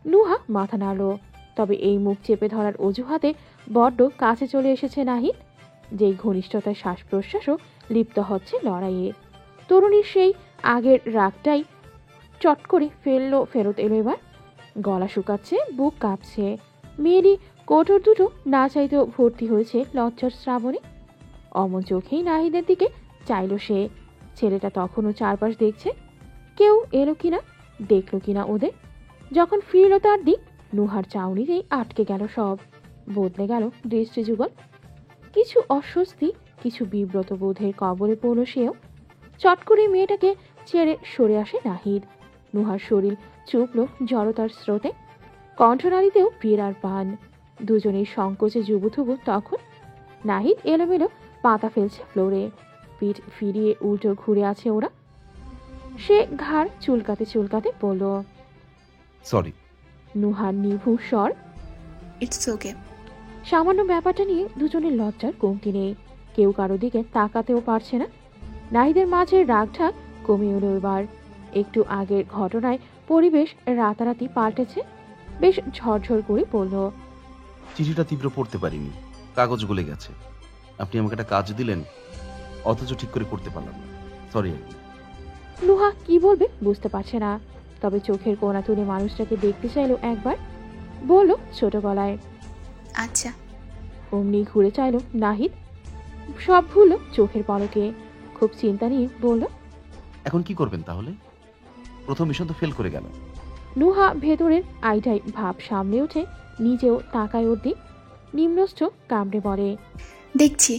নুহা মাথা নাড়ল, তবে এই মুখ চেপে ধরার অজুহাতে বড্ড কাছে চলে এসেছে নাহিদ। যেই ঘনিষ্ঠতায় শ্বাস প্রশ্বাসও লিপ্ত হচ্ছে লড়াইয়ে। তরুণীর সেই আগের রাগটাই চট করে ফেরত এলো এবার। গলা শুকাচ্ছে, বুক কাঁপছে। মেয়েরই কোটর দুটো না চাইতেও ভর্তি হয়েছে লজ্জার শ্রাবণে। অমন চোখেই নাহিদের দিকে চাইল সে। ছেলেটা তখনও চারপাশ দেখছে, কেউ এলো কিনা, দেখলো কিনা ওদের। যখন ফিরল তার দিক, নুহার চাউনিতেই আটকে গেল সব। বদলে গেল দৃষ্টিযুগল। কিছু অস্বস্তি, কিছু বিব্রত বোধের কবলে পড়ল সেও। চট করে মেয়েটাকে ছেড়ে সরে আসে নাহিদ। নুহার শরীর চুপল জড়তার স্রোতে। কণ্ঠনালীতেও বিরার পান। দুজনের সংকোচে জুবুথুবু তখন। নাহিদ এলোমেলো পাতা ফেলছে ফ্লোরে। পিঠ ফিরিয়ে উল্টো ঘুরে আছে ওরা। সে ঘাড় চুলকাতে চুলকাতে বলল, সরি। নুহার নিভু স্বর, ইটস ওকে। সামান্য ব্যাপারটা নিয়ে দুজনের লজ্জার কমতি নেই। কেউ কারো দিকে তাকাতেও পারছে না। নাহিদের মাঝে রাগঢাক কমে এলো এবার। একটু আগের ঘটনায় পরিবেশ রাতারাতি পাল্টেছে। বেশ ঝরঝর করে বলল, চিঠিটা তীব্র পড়তে পারিনি, কাগজ গলে গেছে। আপনি আমাকে একটা কাজ দিলেন, অথচ ঠিক করে করতে পারলাম না। সরি। নুহা কি বলবে বুঝতে পারছে না, তবে চোখের কোণা তুলে মানুষটাকে দেখতে চাইলো একবার। বলল ছোট গলায়, আচ্ছা। অমনি ঘুরে চাইল নাহিদ। সব ভুলো চোখের পলকে। খুব চিন্তা নিয়ে বলল, এখন কি করবেন তাহলে? প্রথম মিশন তো ফেল করে গেল। নুহা ভেতরের আইটাই ভাব সামলে ওঠে, নিজেও তাকায় ওর দিক। নিম্নস্থ কামড়ে বলে, দেখছি,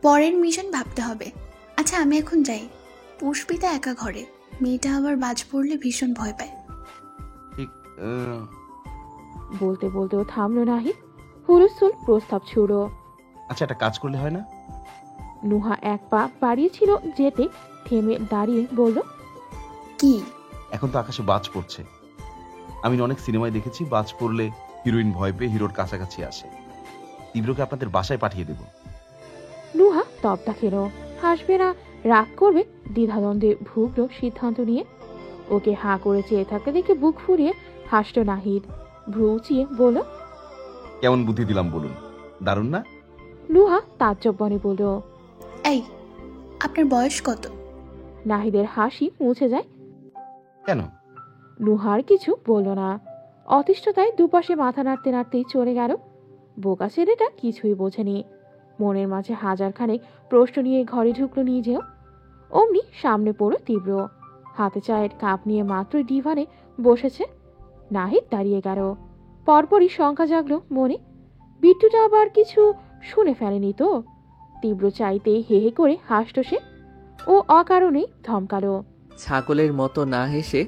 পরের মিশন ভাবতে হবে। আচ্ছা আমি এখন যাই। পুষ্পিতা একা ঘরে, মেয়েটা আবার বাজ পড়লে ভীষণ ভয় পায়। ঠিক বলতে বলতেও থামলো নাহিদ। হুলস্থুল প্রস্তাব ছুড়ো। আচ্ছা, একটা কাজ করলে হয় না? নুহা এক পা বাড়িয়েছিল যেতে, থেমে দাঁড়িয়ে বলল, কি? এখন তো আকাশে বাজ পড়ছে। আমি অনেক সিনেমায় দেখেছি, বাজ পড়লে হিরোইন ভয় পেয়ে হিরোর কাছাকাছি আসে। তীব্রকে আপনাদের বাসায় পাঠিয়ে দেব। নুহা তপ্তা খেল। হাসবে না রাগ করবে দ্বিধাদ্বন্দ্বে ভুগল সিদ্ধান্ত নিয়ে। ওকে হাঁ করে চেয়ে থাকতে দেখে বুক ফুরিয়ে হাসল নাহিদ। ভ্রু উঁচিয়ে বলল, কেমন বুদ্ধি দিলাম বলুন? দারুণ না? নুহা তাজ্জব বনে বলল, এই, আপনার বয়স কত? নাহিদের হাসি মুছে যায়। কেন? নুহার কিছু বলল না। অতিষ্ঠতায় দুপাশে মাথা নাড়তে নাড়তেই চলে গেল। বোকা ছেলেটা কিছুই বোঝেনি। মনের মাঝে হাজার খানেক প্রশ্ন নিয়ে ঘরে ঢুকলো নিজেও। অমনি সামনে পড়ল তীব্র। হাতে চায়ের কাপ নিয়ে মাত্রই ডিভানে বসেছে। নাহিদ দাঁড়িয়ে গেল। পরপরই শঙ্কা জাগলো মনে। বিট্টুটা আবার কিছু শুনে ফেলেনি তো? তীব্র চাইতেই হে হে করে হাসল সে। ও অকারণেই ধমকালো, ছাগলের মতো না হেসে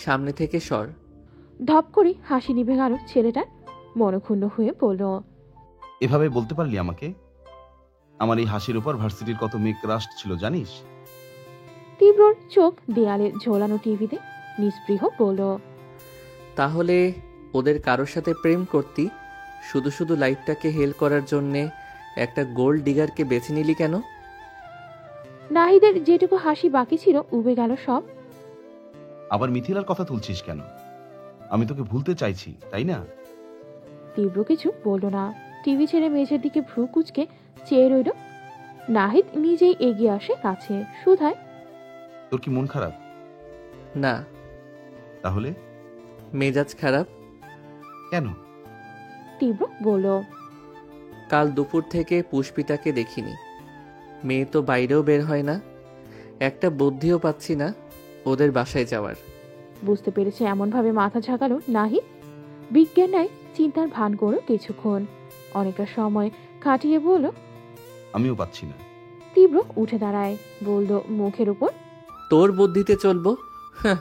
সামনে থেকে সর। ধপ করে হাসি নিভে গেল ছেলেটার। মনক্ষুণ্ণ হয়ে বলল, এভাবে বলতে পারলি আমাকে? আমার এই হাসির উপর ভার্সিটির কত মেয়ে ক্রাশ ছিল জানিস? তীব্রর চোখ দেয়ালে ঝোলানো টিভিতে। নিস্পৃহ বলল, তাহলে ওদের কারোর সাথে প্রেম করতি, শুধু শুধু লাইফটাকে হেল করার জন্যে একটা গোল্ড ডিগারকে বেছে নিলি কেন? নাহিদের যেটুকু হাসি বাকি ছিল উবে গেল সব। আবার মিথিলার কথা তুলছিস কেন? আমি তোকে ভুলতে চাইছি, তাই না? তীব্র কিছু বলল না। টিভি ছেড়ে মেঝের দিকে ভ্রু কুচকে চেয়ে রইল। নাহিদ নিজেই এগিয়ে আসে কাছে, শুধায়, তোর কি মন খারাপ? না। তাহলে? মেজাজ খারাপ। কেন? তীব্র বলল, কাল দুপুর থেকে পুষ্পিতাকে দেখিনি। মেয়ে তো বাইরেও বের হয় না। একটা বুদ্ধিও পাচ্ছি না ওদের বাসায় যাওয়ার। বুঝতে পেরেছে এমনভাবে মাথা ঝাঁকালো নাহিদ। বিজ্ঞান নাই চিন্তার ভান করো কিছুক্ষণ। অনেকটা সময় কাটিয়ে বলল, আমিও পাচ্ছি না। তীব্র উঠে দাঁড়ায়, বলল মুখের উপর, তোর বুদ্ধিতে চলবো? হ্যাঁ,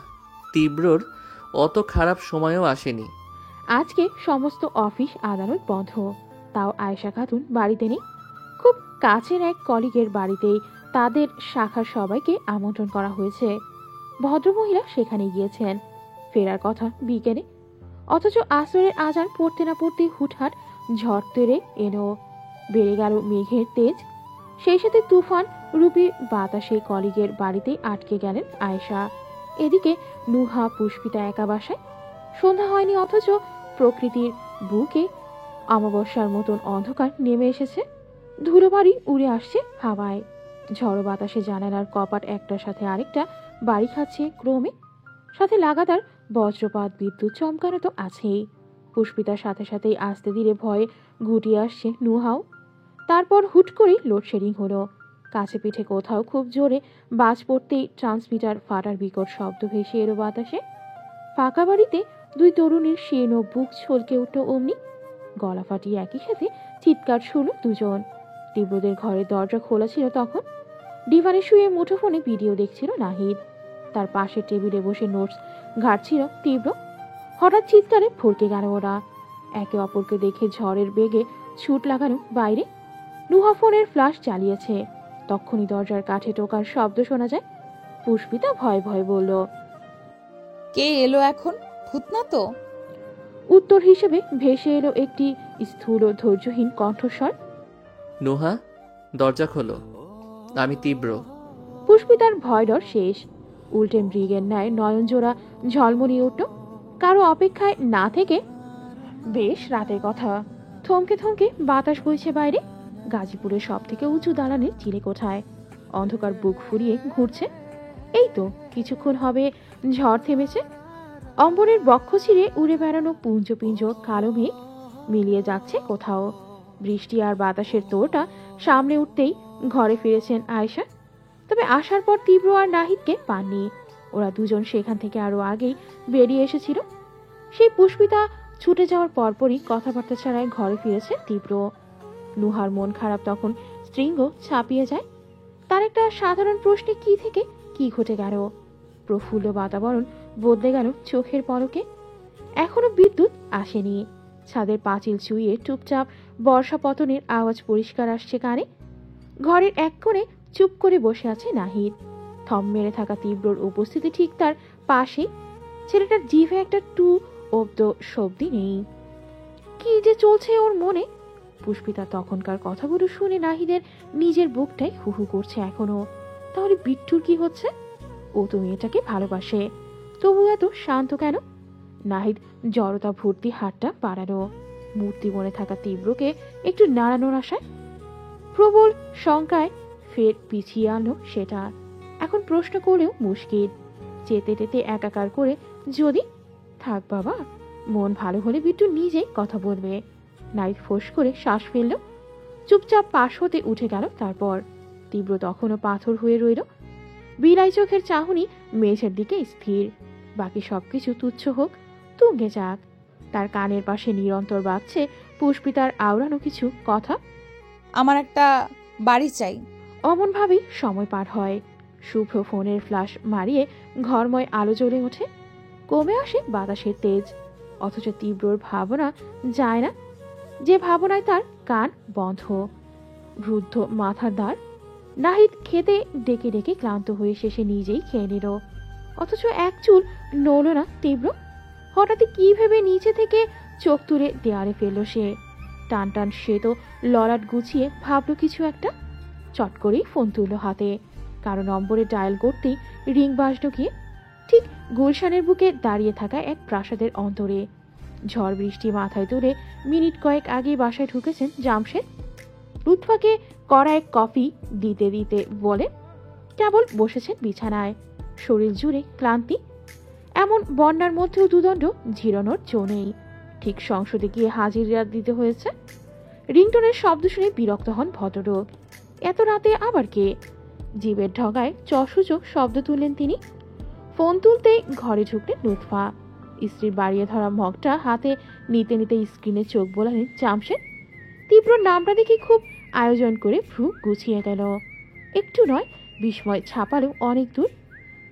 তীব্রর অত খারাপ সময়ও আসেনি। আজকে সমস্ত অফিস আদালত বন্ধ। তাও আয়েশা খাতুন বাড়িতে নেই। খুব কাছের এক কলিগের বাড়িতেই তাদের শাখার সবাইকে আমন্ত্রণ করা হয়েছে। ভদ্রমহিলা সেখানে গিয়েছেন, ফেরার কথা বিকেলে। অথচ আসরের আজান পড়তে না পড়তেই হুটহাট ঝড় তেড়ে এলো। বেড়ে গেল মেঘের তেজ। সেই সাথে তুফান রূপী বাতাসে কলিগের বাড়িতেই আটকে গেলেন আয়েশা। এদিকে নুহা পুষ্পিতা একা বাসায়। সন্ধ্যা হয়নি অথচ প্রকৃতির বুকে অমাবস্যার মতন অন্ধকার নেমে এসেছে। ধুলোবাড়ি উড়ে আসছে হাওয়ায়। ঝড়ো বাতাসে জানালার কপাট একটার সাথে আরেকটা বাড়ি খাচ্ছে ক্রমে। সাথে লাগাতার বজ্রপাত, বিদ্যুৎ চমকানো তো আছেই। পুষ্পিতার সাথে সাথেই আস্তে ধীরে ভয়ে গুটিয়ে আসছে নুহাও। তারপর হুট করে লোডশেডিং হলো। কাছে পিঠে কোথাও খুব জোরে বাজ পড়তেই ট্রান্সমিটার ফাটার বিকট শব্দ ভেসে এলো বাতাসে। ফাঁকা বাড়িতে দুই তরুণীর শীর্ণ বুক ছলকে উঠল অমনি। গলা ফাটিয়ে একই সাথে চিৎকার শুনল দুজন। তীব্রদের ঘরের দরজা খোলা ছিল তখন। ডিভানে শুয়ে মুঠোফোনে ভিডিও দেখছিল নাহিদ। তার পাশের টেবিলে বসে নোটস ঘাটছিল তীব্র। হঠাৎ চিৎকারে ভরকে গেল ওরা। একে অপরকে দেখে ঝড়ের বেগে ছুট লাগানো বাইরে। নুহা ফোনের ফ্ল্যাশ জ্বালিয়েছে। তখনই দরজার কাঠে টোকার শব্দ শোনা যায়। পুষ্পিতা ভয়ে ভয়ে বলল, কে এলো এখন? ভূত না তো? উত্তর হিসেবে ভেসে এলো একটি স্থূল ধৈর্যহীন কণ্ঠস্বর। নুহা, দরজা খোলো, আমি তীব্র। পুষ্পিতার ভয় ডর শেষ। উল্টে মৃগের ন্যায় নয়নজোড়া ঝলমলিয়ে উঠল। কারো অপেক্ষায় না থেকে বেশ রাতের কথা। থমকে থমকে বাতাস বইছে বাইরে। গাজীপুরের সব থেকে উঁচু দালানের চিলেকোঠায় অন্ধকার বুক ফুরিয়ে ঘুরছে। এই তো কিছুক্ষণ হবে ঝড় থেমেছে। অম্বরের বক্ষ ছিঁড়ে উড়ে বেড়ানো পুঞ্জ পিঞ্জ কালো মেঘ মিলিয়ে যাচ্ছে কোথাও। বৃষ্টি আর বাতাসের তোড়টা সামনে উঠতেই ঘরে ফিরেছেন আয়েশা। তবে আসার পর তীব্র আর নাহিদকে পাননি। ওরা দুজন সেখান থেকে আরো আগেই বেরিয়ে এসেছিল। সেই পুষ্পিতা ছুটে যাওয়ার পরপরই কথাবার্তা ছাড়াই ঘরে ফিরেছে তীব্র। নুহার মন খারাপ তখন শৃঙ্গ ছাপিয়ে যায়। তার একটা সাধারণ প্রশ্নে কি থেকে কি ঘটে গেল। প্রফুল্ল বাতাবরণ বদলে গেল চোখের পলকে। এখনো বিদ্যুৎ আসেনি। ছাদের পাঁচিল চুইয়ে চুপচাপ বর্ষাপতনের আওয়াজ পরিষ্কার আসছে কানে। ঘরের এক কোণে চুপ করে বসে আছে নাহিদ। থম মেরে থাকা তীব্রর উপস্থিতি ঠিক তার পাশে। ছেলেটার জিভে একটা টু অব্দ শব্দই নেই। কি যে চলছে ওর মনে। পুষ্পিতা তখনকার কথাগুলো শুনে নাহিদের নিজের বুকটাই হুহু করছে এখনো। তাহলে বিট্টুর কি হচ্ছে? ও তো মেয়েটাকে ভালোবাসে, তবু এত শান্ত কেন? নাহিদ জড়তা ভর্তি হাতটা বাড়ানো। মূর্তি মনে থাকা তীব্রকে একটু নাড়ানোর আশায়। প্রবল শঙ্কায় ফের পিছিয়ে আনলো সেটা। এখন প্রশ্ন করলেও মুশকিল। চেতে টেতে একাকার করে যদি থাক বাবা, মন ভালো হলে বিট্টু নিজেই কথা বলবে। নাহিদ ফোঁস করে শ্বাস ফেলল। চুপচাপ পাশ হতে উঠে গেল। তারপর তীব্র তখনও পাথর হয়ে রইল। বিলাই চোখের চাহনি মেঝের দিকে স্থির। বাকি সবকিছু তুচ্ছ হোক, তুঙ্গে যাক। তার কানের পাশে নিরন্তর বাজছে পুষ্পিতার আওড়ানো কিছু কথা। আমার একটা বাড়ি চাই। অমন ভাবেই সময় পার হয়। শুভ্র ফোনের ফ্ল্যাশ মারিয়ে ঘরময় আলো জ্বলে ওঠে। কমে আসে বাতাসের তেজ। অথচ তীব্রর ভাবনা যায় না। যে ভাবনায় তার কান বন্ধ। রুদ্ধ মাথার দ্বার। নাহিদ খেতে ডেকে ডেকে ক্লান্ত হয়ে শেষে নিজেই খেয়ে নিল। অথচ এক চুল নড়ল না তীব্র। হঠাৎ কি ভেবে নিচে থেকে চোখ তুলে দেয়ালে ফেলল সে। টান টান সে তো ললাট গুছিয়ে ভাবল কিছু একটা। চট করেই ফোন তুলল হাতে। কারো নম্বরে ডায়াল করতেই রিং বাজল গিয়ে। ঠিক গুলশানের বুকে দাঁড়িয়ে থাকা এক প্রাসাদের অন্তরে। ঝড় বৃষ্টি মাথায় তুলে মিনিট কয়েক আগে বাসায় ঢুকেছেন জামশেদ। লুৎফাকে কড়া এক কফি দিতে দিতে বলে কেবল বসেছেন বিছানায়। শরীর জুড়ে ক্লান্তি। এমন বন্যার মধ্যেও দুদণ্ড ঝিরানোর জো নেই। ঠিক সংসদে গিয়ে হাজিরা দিতে হয়েছে। রিংটনের শব্দ শুনে বিরক্ত হন ভদ্রলোক। এত রাতে আবার কে? জিভের ঢগায় চসূচক শব্দ তুললেন তিনি। ফোন তুলতেই ঘরে ঢুকলেন লুৎফা। স্ত্রীর বাড়িয়ে ধরা মগটা হাতে নিতে নিতে স্ক্রিনে চোখ বোলালেন জামশেদ। তীব্র নামটা দেখে খুব আয়োজন করে ভ্রু গুছিয়ে গেল। একটু নয়, বিস্ময় ছাপালো অনেক দূর।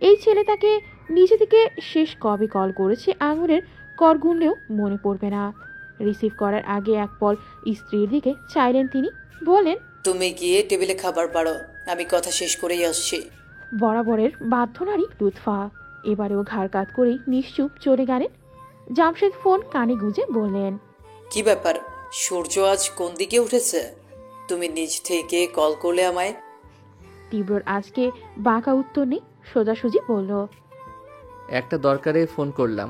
এই ছেলে তাকে নিজে থেকে শেষ কবে কল করেছে আঙুলের কর গুনলেও মনে পড়বে না। রিসিভ করার আগে এক পল স্ত্রীর দিকে চাইলেন তিনি। বলেন, তুমি গিয়ে টেবিলে খাবার বাড়ো, আমি কথা শেষ করেই আসছি। বরাবরের বাধ্য নারী লুৎফা। এবারেও ঘাড় কাত করেই নিশ্চুপ চলে গেলেন। জামশেদ ফোন কানে গুঁজে বললেন, কি ব্যাপার, সূর্য আজ কোন দিকে উঠেছে? তুমি নিজ থেকে কল করলে আমায়। তীব্রর আজকে বাঁকা উত্তর নেই, সোজাসুজি বলল, একটা দরকারে ফোন করলাম।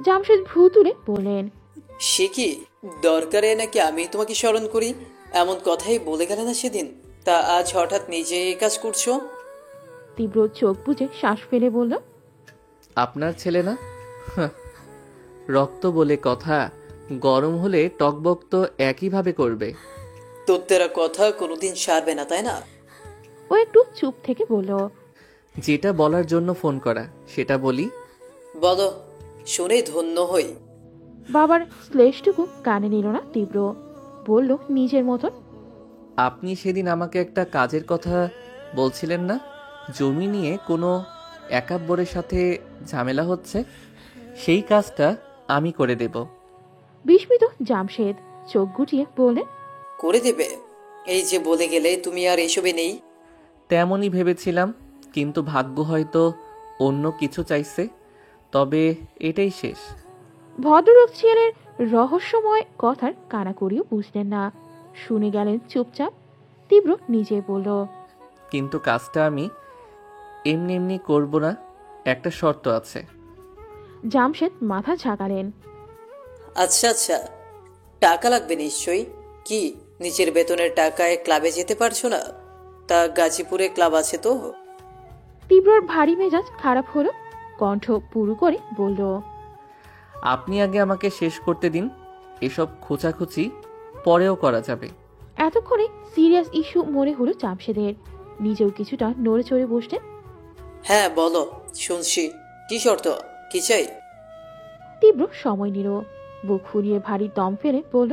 জামশেদ ভ্রু তুলে বললেন, সে কি দরকারে নাকি আমি তোমাকে স্মরণ করি? এমন কথাই বলে গেলে না সেদিন, তা আজ হঠাৎ নিজে এই কাজ করছো? তীব্র চোখ বুজে শ্বাস ফেলে বলল, আপনার ছেলে না? হাহ, রক্ত বলে কথা, গরম হলে টকবক তো একইভাবে করবে। তোর তেরা কথা কোনোদিন সারবে না, তাই না? ও একটু চুপ থেকে বলল, যেটা বলার জন্য ফোন করা সেটা বলি। বলো, শুনে ধন্য হই। বাবার শ্লেষটুকু কানে নিল না তীব্র, বলল নিজের মতন, আপনি সেদিন আমাকে একটা কাজের কথা বলছিলেন না? জমি নিয়ে কোনো একাব্বরের সাথে ঝামেলা হচ্ছে, সেই কাজটা আমি করে দেব। বিস্মিত জামশেদ চোখ গুটিয়ে বললেন, করে দেবে? এই যে বলে গেলে তুমি আর এসবে নেই। তেমনই ভেবেছিলাম, কিন্তু ভাগ্য হয়তো অন্য কিছু চাইছে। তবে এটাই শেষ। ভদ্রলোক ছেলের রহস্যময় কথার কানাকড়িও বুঝলেন না, শুনে গেলেন চুপচাপ। তীব্র নিজে বলল, কিন্তু কাজটা আমি এমনি এমনি করব না, একটা শর্ত আছে। জামশেদ মাথা ঝাঁকালেন, আচ্ছা আচ্ছা, টাকা লাগবে নিশ্চয়ই। কি নিজের বেতনের টাকায় ক্লাবে যেতে পারছো না? তা গাজীপুরে ক্লাব আছে তো? তীব্রর ভারী মেজাজ খারাপ হলো, কণ্ঠ পুরু করে বলল, আপনি আগে আমাকে শেষ করতে দিন, এসব খোঁচাখুচি পরেও করা যাবে। এতক্ষণে সিরিয়াস ইস্যু মনে হলো জামশেদের, নিজেও কিছুটা নড়ে চড়ে বসলেন। হ্যাঁ বলো, শুনছি। কি শর্ত, কি চাই? তীব্র সময় নিল, বুক ফুরিয়ে ভারী দম ফেলে বলল,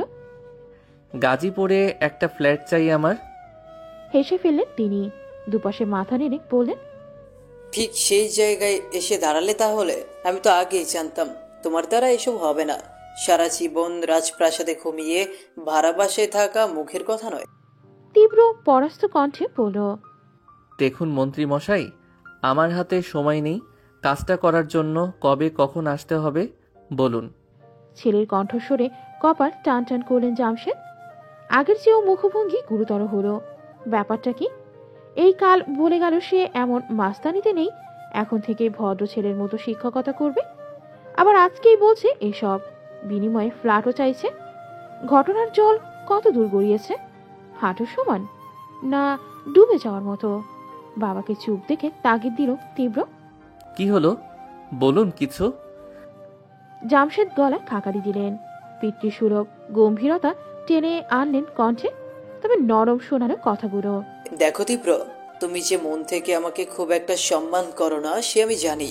গাজীপুরে একটা ফ্ল্যাট চাই আমার। হেসে ফেললেন তিনি, দুপাশে মাথা নেড়ে বললেন, ঠিক সেই জায়গায় এসে দাঁড়ালে তাহলে? আমি তো আগেই জানতাম তোমার দ্বারা এসব হবে না। সারা জীবন রাজপ্রাসাদে ঘুমিয়ে ভাড়া বাসায় থাকা মুখের কথা নয়। তীব্র পরাস্ত কণ্ঠে বলল, দেখুন মন্ত্রী মশাই, আমার হাতে সময় নেই। কাজটা করার জন্য কবে কখন আসতে হবে বলুন। ছেলের কণ্ঠস্বরে কপাল টান টান করলেন জামশেদ। আগের চেয়েও মুখভঙ্গি গুরুতর হলো। ব্যাপারটা কি? এই কাল বলে গেল সে এমন মাস্তানিতে নেই, এখন থেকে ভদ্র ছেলের মতো শিক্ষকতা করবে, আবার আজকেই বলছে এসব, বিনিময়ে ফ্ল্যাটও চাইছে। ঘটনার জল কত দূর গড়িয়েছে? হাঁটু সমান, না ডুবে যাওয়ার মতো? বাবাকে চুপ দেখে তাগিদ দিল তীব্র। কি হলো বলুন কিছু। জামশেদ গলায় খাকারি দিলেন, পিতৃসুলভ গম্ভীরতা টেনে আনলেন কণ্ঠে, তবে নরম শোনালো কথাগুলো। দেখো তীব্র, তুমি যে মন থেকে আমাকে খুব একটা সম্মান করো না সে আমি জানি।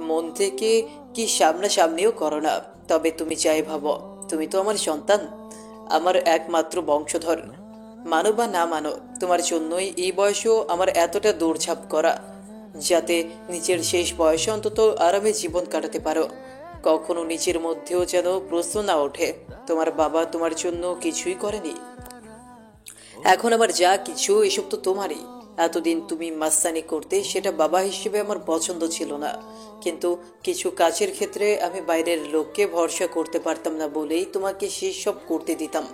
মন থেকে কি সামনাসামনিও করো না, তবে তুমি চাই ভাবো, তুমি তো আমার সন্তান, আমার একমাত্র বংশধর। মানো বা না মানো, তোমার জন্যই এই বয়সেও আমার এতটা দৌড়ঝাঁপ করা, যাতে নিজের শেষ বয়সে অন্তত আরামে জীবন কাটাতে পারো। কখনো নিজের মধ্যেও যেন প্রশ্ন না ওঠে তোমার বাবা তোমার জন্য কিছুই করেনি। এখন আমার যা কিছু এসব তো তোমারই। এতদিন তুমি মাস্তানি করতে, সেটা বাবা হিসেবে আমার পছন্দ ছিল না, কিন্তু কিছু কাজের ক্ষেত্রে আমি বাইরের লোককে ভরসা করতে পারতাম না বলেই তোমাকে সেসব করতে দিতাম।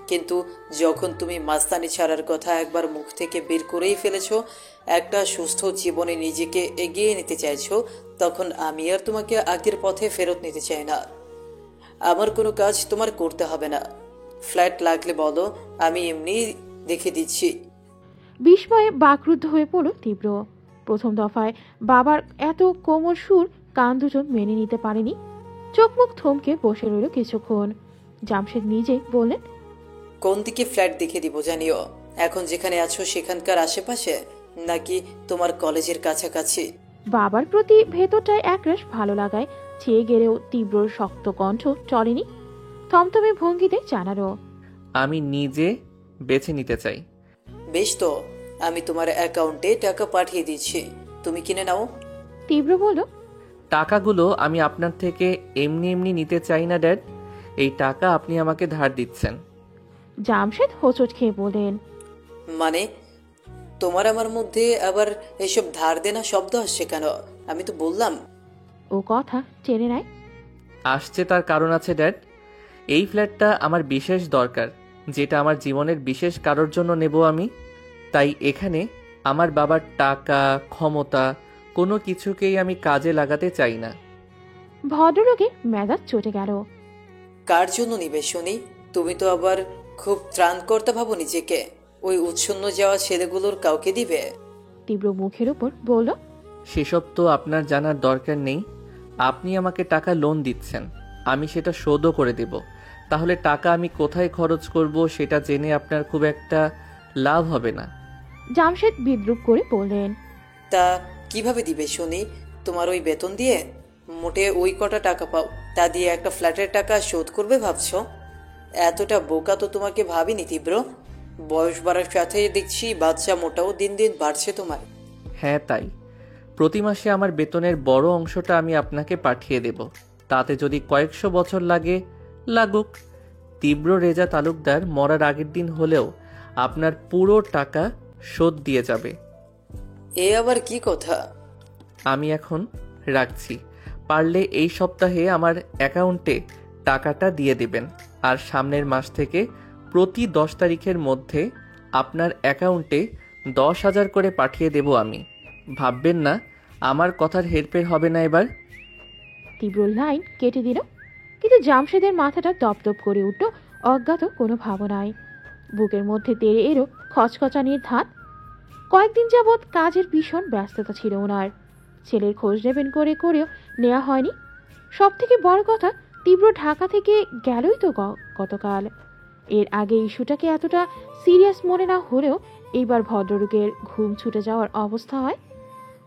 কিন্তু যখন তুমি মাস্তানি ছাড়ার কথা একবার মুখ থেকে বের করেই ফেলেছো, একটা সুস্থ জীবনে নিজেকে এগিয়ে নিতে চাইছো, তখন আমি আর তোমাকে আগের পথে ফেরত নিতে চাই না। আমার কোনো কাজ তোমার করতে হবে না। ফ্ল্যাট লাগলে বলো, আমি এমনি দেখে দিচ্ছি। বিস্ময়ে বাকরুদ্ধ হয়ে পড়ল তীব্র। প্রথম দফায় বাবার এত কোমল সুর কান দুজন মেনে নিতে পারেনি। চোখ মুখ থমকে বসে রইল কিছুক্ষণ। জামশেদ নিজে বললেন, কোন দিকে ফ্ল্যাট দেখে দিব জানিও? এখন যেখানে আছো সেখানকার আশেপাশে, নাকি তোমার কলেজের কাছাকাছি? বাবার প্রতি ভেতরটায় একরাশ ভালো লাগায় চেয়ে গেলেও তীব্র শক্ত কণ্ঠ চলেনি, থমথমে ভঙ্গিতে জানালো, আমি নিজে বেছে নিতে চাই। বেশ তো, আমি তোমার অ্যাকাউন্টে টাকা পাঠিয়ে দিচ্ছি, তুমি কিনে নাও। তীব্র বলল, টাকাগুলো আমি আপনার থেকে এমনি এমনি নিতে চাই না ড্যাড, এই টাকা আপনি আমাকে ধার দিচ্ছেন। জামশেদ হোঁচট খেয়ে বললেন, মানে তোমার আমার মধ্যে আবার এসব ধার দেনা শব্দ আসছে কেন? আমি তো বললাম। ও কথা টেনে নেয়। আসছে তার কারণ আছে ড্যাড। এই ফ্ল্যাটটা আমার বিশেষ দরকার, যেটা আমার জীবনের বিশেষ কারোর জন্য নেব আমি। তাই এখানে আমার বাবার টাকা ক্ষমতা কোনো কিছুকেই আমি কাজে লাগাতে চাই না। ভদ্রলোকের মেজাজ চটে গেল। কার জন্য নিবে শুনি? তুমি তো আবার খুব ত্রাণকর্তা ভাবো নিজেকে। ওই উচ্ছন্ন যাওয়া ছেলেগুলোর কাউকে দিবে? তীব্র মুখের উপর বলল, সেসব তো আপনার জানার দরকার নেই। আপনি আমাকে টাকা লোন দিচ্ছেন, আমি সেটা শোধও করে দেব। তাহলে টাকা আমি কোথায় খরচ করব সেটা জেনে আপনার খুব একটা লাভ হবে না। জামশেদ বিদ্রুপ করে বললেন, তা কিভাবে দিবে শুনি? তোমার ওই বেতন দিয়ে মোটে ওই কটা টাকা পাও, তা দিয়ে একটা ফ্ল্যাটের টাকা শোধ করবে ভাবছো? এতটা বোকা তো তোমাকে ভাবিনি তীব্র। বয়স বাড়ার সাথে দেখছি বাচ্চা মোটাও দিন দিন বাড়ছে তোমার। হ্যাঁ তাই, প্রতি মাসে আমার বেতনের বড় অংশটা আমি আপনাকে পাঠিয়ে দেব। তাতে যদি কয়েকশো বছর লাগে লাগুক। তীব্র রেজা তালুকদার মরার আগের দিন হলেও আপনার পুরো টাকা শোধ দিয়ে যাবে। এ আবার কি কথা? আমি এখন রাখছি। পারলে এই সপ্তাহে আমার অ্যাকাউন্টে টাকাটা দিয়ে দেবেন। আর সামনের মাস থেকে প্রতি 10 তারিখের মধ্যে আপনার অ্যাকাউন্টে 10,000 করে পাঠিয়ে দেব আমি। ভাববেন না আমার কথার হেরফের হবে না এবার। তীব্র লাইন কেটে দিল। কিন্তু জামশেদের মাথাটা দপদপ করে উঠল অজ্ঞাত কোনো ভাবনায়। বুকের মধ্যে তেড়ে এলো খচখচানির ধাত। কয়েকদিন যাবৎ কাজের ভীষণ ব্যস্ততা ছিল ওনার। ছেলের খোঁজ নেবেন করে করেও নেওয়া হয়নি। সব থেকে বড় কথা, তীব্র ঢাকা থেকে গেলই তো গতকাল। এর আগে ইস্যুটাকে এতটা সিরিয়াস মনে না হলেও এইবার ভদ্রলোকের ঘুম ছুটে যাওয়ার অবস্থা হয়।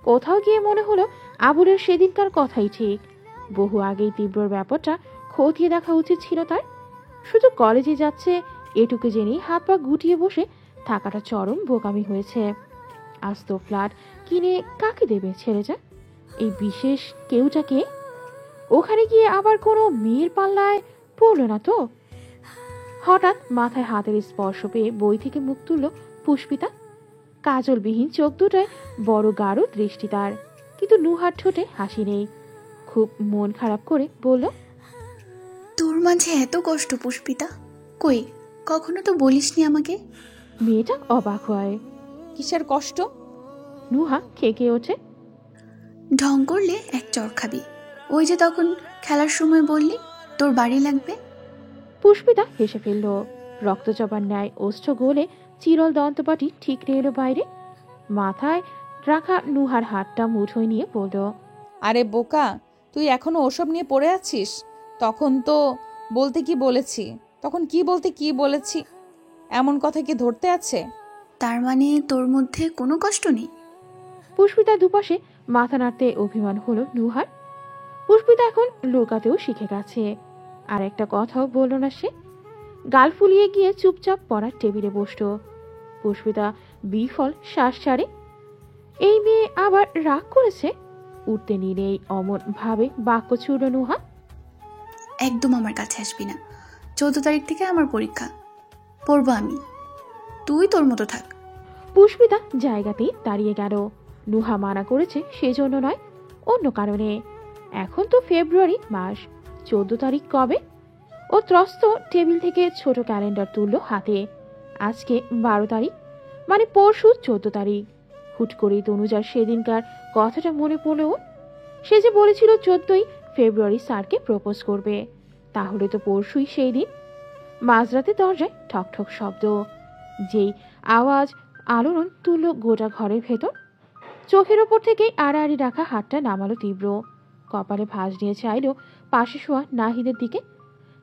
কোথাও গিয়ে মনে হলো আবুলের সেদিনকার কথাই ঠিক। বহু আগেই তীব্রর ব্যাপারটা খতিয়ে দেখা উচিত ছিল তার। শুধু কলেজে যাচ্ছে এটুকু জেনেই হাত পা গুটিয়ে বসে থাকাটা চরম বোকামি হয়েছে। আস্ত ফ্ল্যাট কিনে কাকে দেবে ছেলেটা? এই বিশেষ কেউটাকে? ওখানে গিয়ে আবার কোনো মেয়ের পাল্লায় পড়ল না তো? হঠাৎ মাথায় হাতের স্পর্শ পেয়ে বই থেকে মুখ তুলল পুষ্পিতা। কাজলবিহীন চোখ দুটায় বড় গাঢ় দৃষ্টি তার, কিন্তু নুহার ঠোঁটে হাসি নেই। খুব মন খারাপ করে বলল, তোর মাঝে এত কষ্ট পুষ্পিতা, কই কখনো তো বলিসনি আমাকে। মেয়েটা অবাক হয়। কিসের কষ্ট? নুহা খেকে ওঠে। ঢং করলে এক চড় খাবি। ওই যে তখন খেলার সময় বললি তোর বাড়ি লাগবে। পুষ্পিতা হেসে ফেলল। রক্তচাপার ন্যায় ওষ্ঠ গোলে চিরল দন্তপাটি ঠিক এলো বাইরে। মাথায় রাখা নুহার হাতটা মুঠোয় নিয়ে বলল, আরে বোকা, তুই এখনো ওসব নিয়ে পড়ে আছিস? তখন তো বলতে কি বলেছি, তখন কি বলতে কি বলেছি, এমন কথা কি ধরতে আছে? তার মানে তোর মধ্যে কোনো কষ্ট নেই? পুষ্পিতা দুপাশে মাথা নাড়তে অভিমান হলো নুহার। পুষ্পিতা এখন লুকাতেও শিখে গেছে। আর একটা কথাও বলল না সে। গাল ফুলিয়ে গিয়ে চুপচাপ পড়ার টেবিলে বসল। পুষ্পিতা বিফল শ্বাস ছাড়ে। এই মেয়ে আবার রাগ করেছে। উঠতে নিলেই অমন ভাবে বাক্য ছুড়ল নুহা। একদম আমার কাছে আসবি না। 14 তারিখ থেকে আমার পরীক্ষা, পড়বো আমি, তুই তোর মতো থাক। পুষ্পিতা জায়গাতেই দাঁড়িয়ে গেল। নুহা মানা করেছে সেজন্য নয়, অন্য কারণে। এখন তো ফেব্রুয়ারি মাস, 14 তারিখ কবে? ও ত্রস্ত টেবিল থেকে ছোট ক্যালেন্ডার তুলল হাতে। আজকে 12 তারিখ, মানে পরশু 14 তারিখ। হুট করেই তনুজার সেদিনকার কথাটা মনে পড়ল ওর। সে যে বলেছিল 14ই ফেব্রুয়ারি স্যারকে প্রপোজ করবে, তাহলে তো পরশুই সেই দিন। মাঝরাতে দরজায় ঠকঠক শব্দ, যেই আওয়াজ আলোড়ন তুলল গোটা ঘরের ভেতর। চোখের ওপর থেকে আড়াআড়ি রাখা হাতটা নামালো তীব্র। কপালে ভাঁজ নিয়ে চাইল পাশে শোয়া নাহিদের দিকে।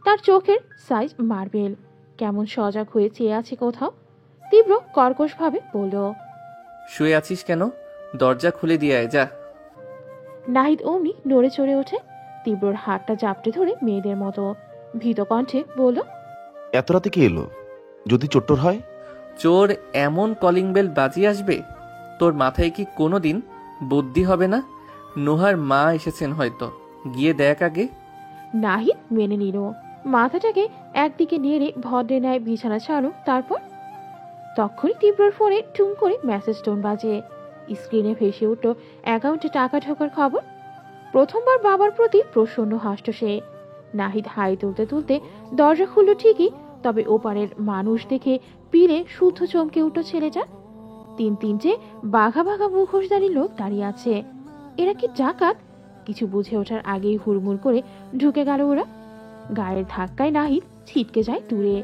তার চোখের সাইজ মার্বেল, কেমন সজাগ হয়ে চেয়ে আছে কোথাও। তীব্র কর্কশভাবে বলল, শুয়ে আছিস কেন? দরজা খুলে দিয়ে আয় যা। নাহিদ অমনি নড়ে চড়ে ওঠে। তীব্রর হাতটা জাপটে ধরে মেয়েদের মতো ভীত কণ্ঠে বলল, এত রাতে কে এলো? যদি চোট্টর হয়? চোর এমন কলিং বেল বাজিয়ে আসবে? তোর মাথায় কি কোনো দিন বুদ্ধি হবে না? নোহার মা এসেছেন হয়তো, গিয়ে দেখ আগে। নাহিদ মেনে নিল। মাথাটাকে একদিকে নেড়ে ভদ্রে ন্যায় বিছানা ছাড়ো। তারপর তখনই তীব্রর ফোনে টুম করে মেসেজ টোন বাজে। স্ক্রিনে ভেসে উঠল অ্যাকাউন্টে টাকা ঢোকার খবর। প্রথমবার বাবার প্রতি প্রসন্ন হাসল সে। নাহিদ হাই তুলতে তুলতে দরজা খুলল ঠিকই, তবে ওপারের মানুষ দেখে পিড়ে শুদ্ধ চমকে উঠল ছেলেটা। তিনটে বাঘা বাঘা মুখোশধারী লোক দাঁড়িয়ে আছে। এরা কি ডাকাত? কিছু বুঝে ওঠার আগেই হুড়মুড় করে ঢুকে গেল ওরা। গায়ের ধাক্কায় নাহিদ ছিটকে যায় দূরে।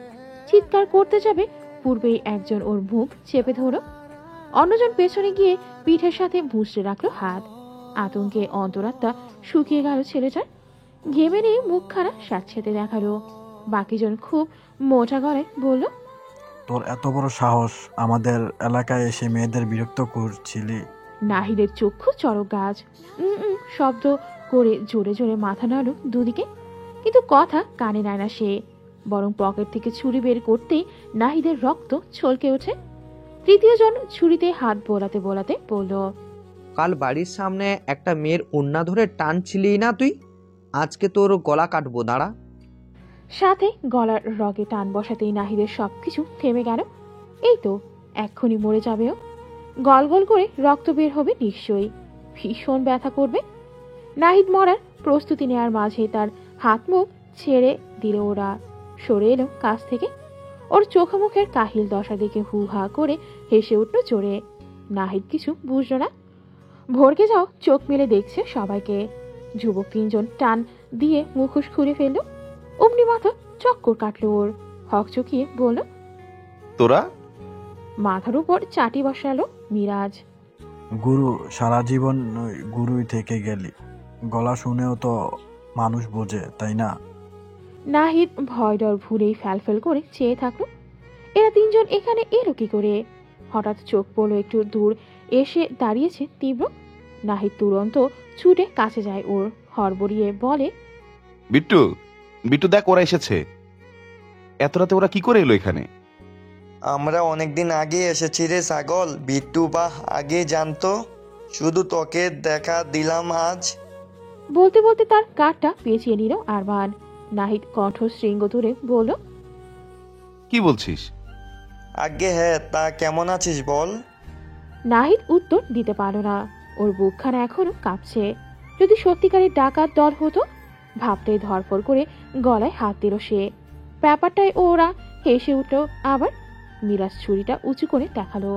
চিৎকার করতে যাবে পূর্বেই একজন ওর মুখ চেপে ধরো, অন্যজন পেছনে গিয়ে পিঠের সাথে মুচড়ে রাখলো হাত। আতঙ্কে অন্তরাত্মা শুকিয়ে গেল ছেলেটার। ঘেমে নিয়ে মুখখানা স্যাঁতসেঁতে দেখালো। বাকিজন খুব মোটা গলায় বলল, তোর এত বড় সাহস, আমাদের এলাকায় এসে মেয়েদের বিরক্ত করছিলি? নাহিদের চক্ষু চড়ক গাছ। শব্দ করে জোরে জোরে মাথা নাড়ল দুদিকে, কিন্তু কথা কানে নেয় না সে, বরং পকেট থেকে ছুরি বের করতেই নাহিদের রক্ত ছলকে ওঠে। তৃতীয় জন ছুরিতে হাত বোলাতে বোলাতে বলল, কাল বাড়ির সামনে একটা মেয়ের ওড়না ধরে টানছিলি না তুই? আজকে তোর গলা কাটবো, দাঁড়া। সাথে গলার রগে টান বসাতেই নাহিদের সবকিছু থেমে গেল। এই তো এক্ষুনি মরে যাবেও, গল গল করে রক্ত বের হবে নিশ্চয়ই, ভীষণ ব্যথা করবে। নাহিদ মরার প্রস্তুতি নেওয়ার মাঝে তার হাত মুখ ছেড়ে দিল ওরা। সরে এলো কাছ থেকে। ওর চোখে মুখের কাহিল দশা দেখে হু হা করে হেসে উঠল জোরে। নাহিদ কিছু বুঝল না, ভরকে যাও চোখ মেলে দেখছে সবাইকে। যুবক তিনজন টান দিয়ে মুখোশ খুলে ফেলল। অমনি মাথা চক্কর কাটলো ওর। হকচকিয়ে বলল, তোরা? মাথার উপর চাটি বসালো মিরাজ। গুরু, সারা জীবন গুরুই থেকে গেলি, গলা শুনেও তো মানুষ বোঝে, তাই না? নাহিদ ভয় ডর ভুলেই ফ্যালফেল করে চেয়ে থাকলো। এরা তিনজন এখানে এলো কি করে? হঠাৎ চোখ পড়লো একটু দূর এসে দাঁড়িয়েছে তীব্র। নাহিদ তুরন্ত ছুটে কাছে যায় ওর, হড়বড়িয়ে বলে, বিট্টু, বিট্টু দেখ ওরা এসেছে। এত রাতে ওরা কি করে এলো এখানে? আমরা অনেকদিন আগে এসেছি রে ছাগল, বিট্টু বা আগে জানতো, শুধু তোকে দেখা দিলাম আজ। বলতে বলতে তার কাঠটা পেঁচিয়ে নিল আরমান। নাহিদ কণ্ঠ শৃঙ্গ ধরে বলল, কি বলছিস? আগে হ্যাঁ, তা কেমন আছিস বল? নাহিদ উত্তর দিতে পারল না। ওর বুকখানা এখনো কাঁপছে। যদি সত্যিকারের ডাকাত দল হতো, ভাবতেই ধরফর করে গলায় হাত দিল সে। ব্যাপারটায় ওরা হেসে উঠল আবার। মিরাজ ছুরিটা উঁচু করে দেখালো।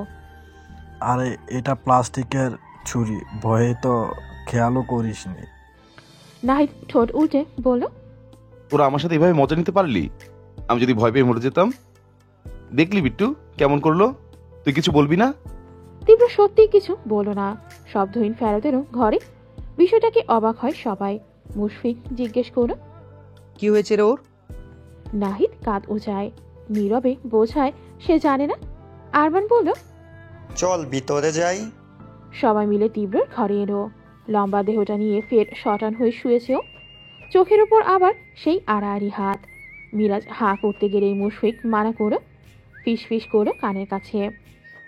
আরে এটা প্লাস্টিকের ছুরি, ভয়ে তো খেয়ালও করিসনি। নাহিদ ঠোঁট উল্টে বলল, ওরা আমার সাথে এভাবে মজা নিতে পারলি? আমি যদি ভয় পেয়ে মরে যেতাম। দেখলি বিট্টু কেমন করলো? তুই কিছু বলবি না? তীব্র সত্যি কিছু বলল না। শব্দহীন ফেরত এলো ঘরে। বিষয়টাকে অবাক হয় সবাই। মুশফিক জিজ্ঞেস করল, কি হয়েছে রে ওর? নাহিদ কাঁধ উঁচায়, নীরবে বোঝায় সে জানে না। আরমান বলল, চল ভিতরে যাই। সবাই মিলে তীব্রর ঘরে এলো। লম্বা দেহটা নিয়ে ফের শটান হয়ে শুয়েছেও, চোখের ওপর আবার সেই আড়াআড়ি হাত। মিরাজ হাঁ করতে গেলেই মুশফিক মানা করো, ফিস ফিস করো কানের কাছে।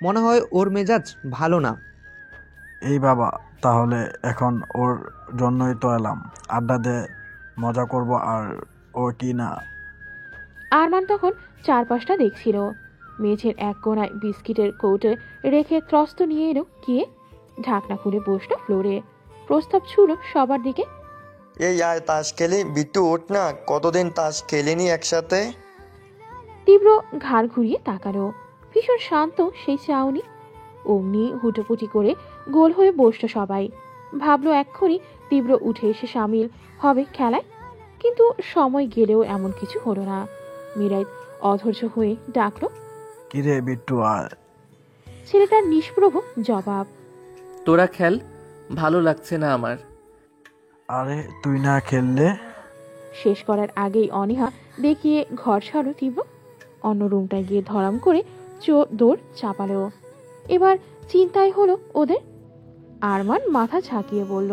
মনে হয় ওর মেজাজ ভালো না। এই বাবা, তাহলে এখন ওর জন্যই তো এলাম, আড্ডা দে, মজা করব। আর ও কি না। আরমান তখন চারপাশটা দেখছিল। মেঝের এক কোণায় বিস্কিটের কৌটে রেখে ত্রস্ত নিয়ে এলো গিয়ে, ঢাকনা খুলে বসলো ফ্লোরে। প্রস্তাব ছুলো সবার দিকে। এই আয় তাস খেলি, বিট্টু ওঠ না, কতদিন তাস খেলিনি একসাথে। তীব্র ঘাড় ঘুরিয়ে তাকালো। ভীষণ শান্ত সেই চাউনি। অমনি হুটোপুটি করে গোল হয়ে বসলো সবাই। ভাবলো এক্ষুনি তীব্র উঠে এসে সামিল হবে খেলায়, কিন্তু সময় গেলেও এমন কিছু হলো না। মিরাজ অধৈর্য হয়ে ডাকলো, কিরে বিট্টু, আয়। ছেলেটার নিষ্প্রভ জবাব, তোরা খেল, ভালো লাগছে না আমার। আরে তুই না খেললে? শেষ করার আগেই অনীহা দেখিয়ে ঘর ছাড়ো তীব্র। অন্য রুমটায় গিয়ে ধরাম করে দৌড় চাপালো। এবার চিন্তায় হলো ওদের। আরমান মাথা ঝাঁকিয়ে বলল,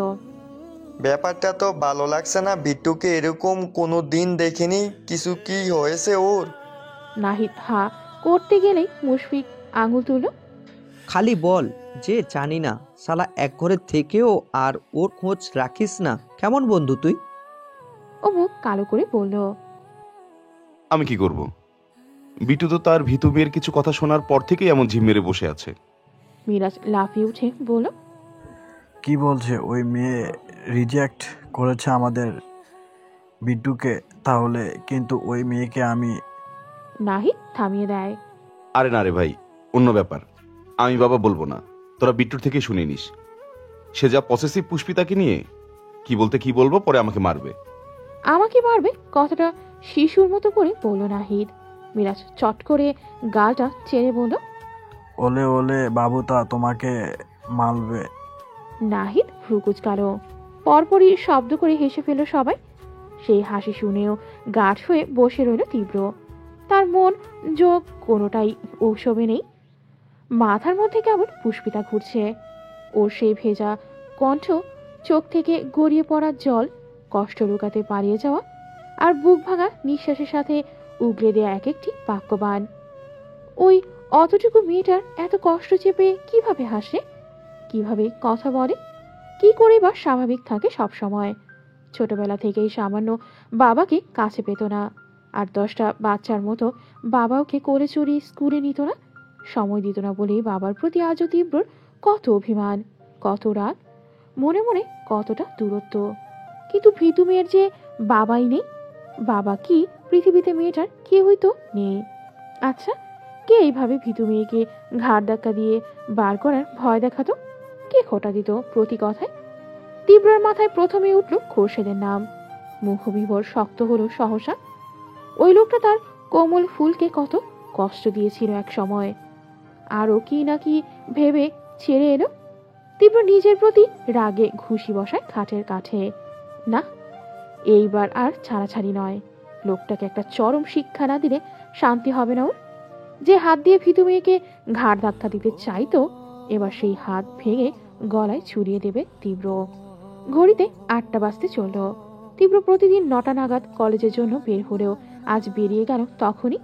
ব্যাপারটা তো ভালো লাগছে না, বিট্টুকে এরকম কোনো দিন দেখিনি, কিছু কি হয়েছে ওর? নাহিদ হা করতে গেলেই মুশফিক আঙুল তুলল। খালি বল যে জানি না, শালা এক ঘরে থেকেও আর ওর খোঁজ রাখিস না। কেমন বন্ধু তুই? ও মুখ কালো করে বলল, আমি কি করব? বিট্টু তো তার ভীতু মেয়ের কিছু কথা শোনার পর থেকেই এমন ঝিম মেরে বসে আছে। মিরাজ লাফিয়ে উঠে বলল, কি বলছে? ওই মেয়ে রিজেক্ট করেছে আমাদের বিট্টুকে, তাহলে কিন্তু ওই মেয়েকে আমি। নাহিদ থামিয়ে দেয়। আরে না রে ভাই, অন্য ব্যাপার। আমি বাবা বলবো না, তোরা বিট্টুর থেকে শুনে নিস। সে যা পসেসিভ পুষ্পিতাকে নিয়ে, কি বলতে কি বলবো, পরে আমাকে মারবে। আমাকে মারবে কথাটা শিশুর মতো করে বলল নাহিদ। মিরাজ চট করে গালটা চেড়ে বলল, ওলে ওলে বাবুতা তোমাকে মারবে। নাহিদ ভ্রু কুঁচকাল। পরপরই শব্দ করে হেসে ফেলল সবাই। সেই হাসি শুনেও গাঢ় হয়ে বসে রইল তীব্র। তার মন যোগ কোনোটাই ঔষবে নেই। মাথার মধ্যে কেমন পুষ্পিতা ঘুরছে। ওর সেই ভেজা কণ্ঠ, চোখ থেকে গড়িয়ে পড়া জল, কষ্ট লুকাতে পালিয়ে যাওয়া আর বুক ভাঙা নিঃশ্বাসের সাথে উগলে দেয়া এক একটি বাক্যবাণ। ওই অতটুকু মেয়েটার এত কষ্ট চেপে কিভাবে হাসে, কিভাবে কথা বলে, কি করে বা স্বাভাবিক থাকে সব সময়। ছোটবেলা থেকেই সামান্য বাবাকে কাছে পেত না, আর 10টা বাচ্চার মতো বাবা ওকে কোলে চড়িয়ে স্কুলে নিত না, সময় দিত না বলেই বাবার প্রতি আজও তীব্রর কত অভিমান, কত রাগ, মনে মনে কতটা দূরত্ব। কিন্তু ভীতু মেয়ের যে বাবাই নেই। বাবা কি পৃথিবীতে মেয়েটার কেউই তো নেই। আচ্ছা, কে এইভাবে ভীতু মেয়েকে ঘাড় ধাক্কা দিয়ে বার করার ভয় দেখাতো? কে খোটা দিত প্রতি কথায়? তীব্রর মাথায় প্রথমে উঠল খোরশেদের নাম। মুখবিভর শক্ত হলো সহসা। ওই লোকটা তার কোমল ফুলকে কত কষ্ট দিয়েছিল এক সময়। আরও কি না কি ভেবে ছেড়ে এলো। তীব্র নিজের প্রতি রাগে ঘুষি বসায় খাটের কাঠে। না, এইবার আর ছাড়াছাড়ি নয়। লোকটাকে একটা চরম শিক্ষা না দিলে শান্তি হবে না ওর। যে হাত দিয়ে ভীতু মেয়েকে ঘাড় ধাক্কা দিতে চাইতো, এবার সেই হাত ভেঙে গলায় ছুরিয়ে দেবে তীব্র। ঘড়িতে 8টা বাজতে চলল। তীব্র প্রতিদিন 9টা নাগাদ কলেজের জন্য বের হলেও আজ বেরিয়ে গেল তখনই।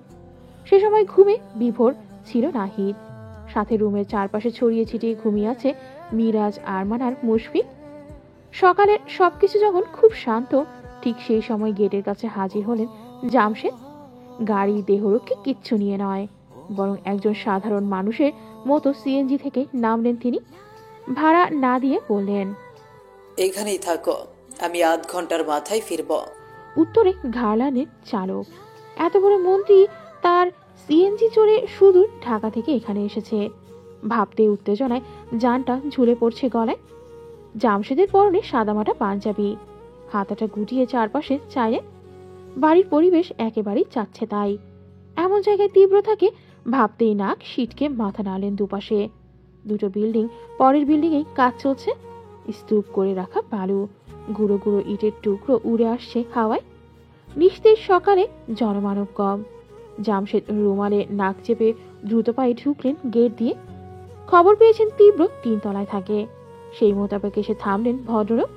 সে সময় ঘুমে বিভোর ছিল নাহিদ। সাথে রুমের চারপাশে ছড়িয়ে ছিটিয়ে ঘুমিয়ে আছে মিরাজ, আরমান আর মুশফিক। সকালের সবকিছু যখন খুব শান্ত, ঠিক সেই সময় গেটের কাছে হাজির হলেন জামশেদ। গাড়ি দেহরক্ষী কিচ্ছু নিয়ে নয়, বরং একজন সাধারণ মানুষের মতো সিএনজি থেকে নামলেন তিনি। ভাড়া না দিয়ে বললেন, এখানেই থাকো, আমি আধ ঘন্টার মাথায় ফিরব। উত্তরে ঘাড়লানের চালক। এত বড় মন্ত্রী তার সিএনজি চড়ে সুদূর ঢাকা থেকে এখানে এসেছে। ভাবতে উত্তেজনায় জানটা ঝুলে পড়ছে গলায়। জামশেদের পরনে সাদামাটা পাঞ্জাবি, হাতাটা গুটিয়ে চারপাশে চাইলেন। বাড়ির পরিবেশ একেবারেই চাচ্ছে তাই। এমন জায়গায় তীব্র থাকে ভাবতেই নাক সিটকে মাথা নাড়লেন দুপাশে। দুটো বিল্ডিং, পরের বিল্ডিংয়েই কাজ চলছে। স্তূপ করে রাখা বালু, গুঁড়ো গুঁড়ো ইটের টুকরো উড়ে আসছে হাওয়ায়। নিস্তেজ সকালে জনমানব কম। জামশেদ রুমালে নাক চেপে দ্রুত পায়ে ঢুকলেন গেট দিয়ে। খবর পেয়েছেন তীব্র 3 তলায় থাকে। সেই মোতাবেক এসে থামলেন ভদ্রলোক।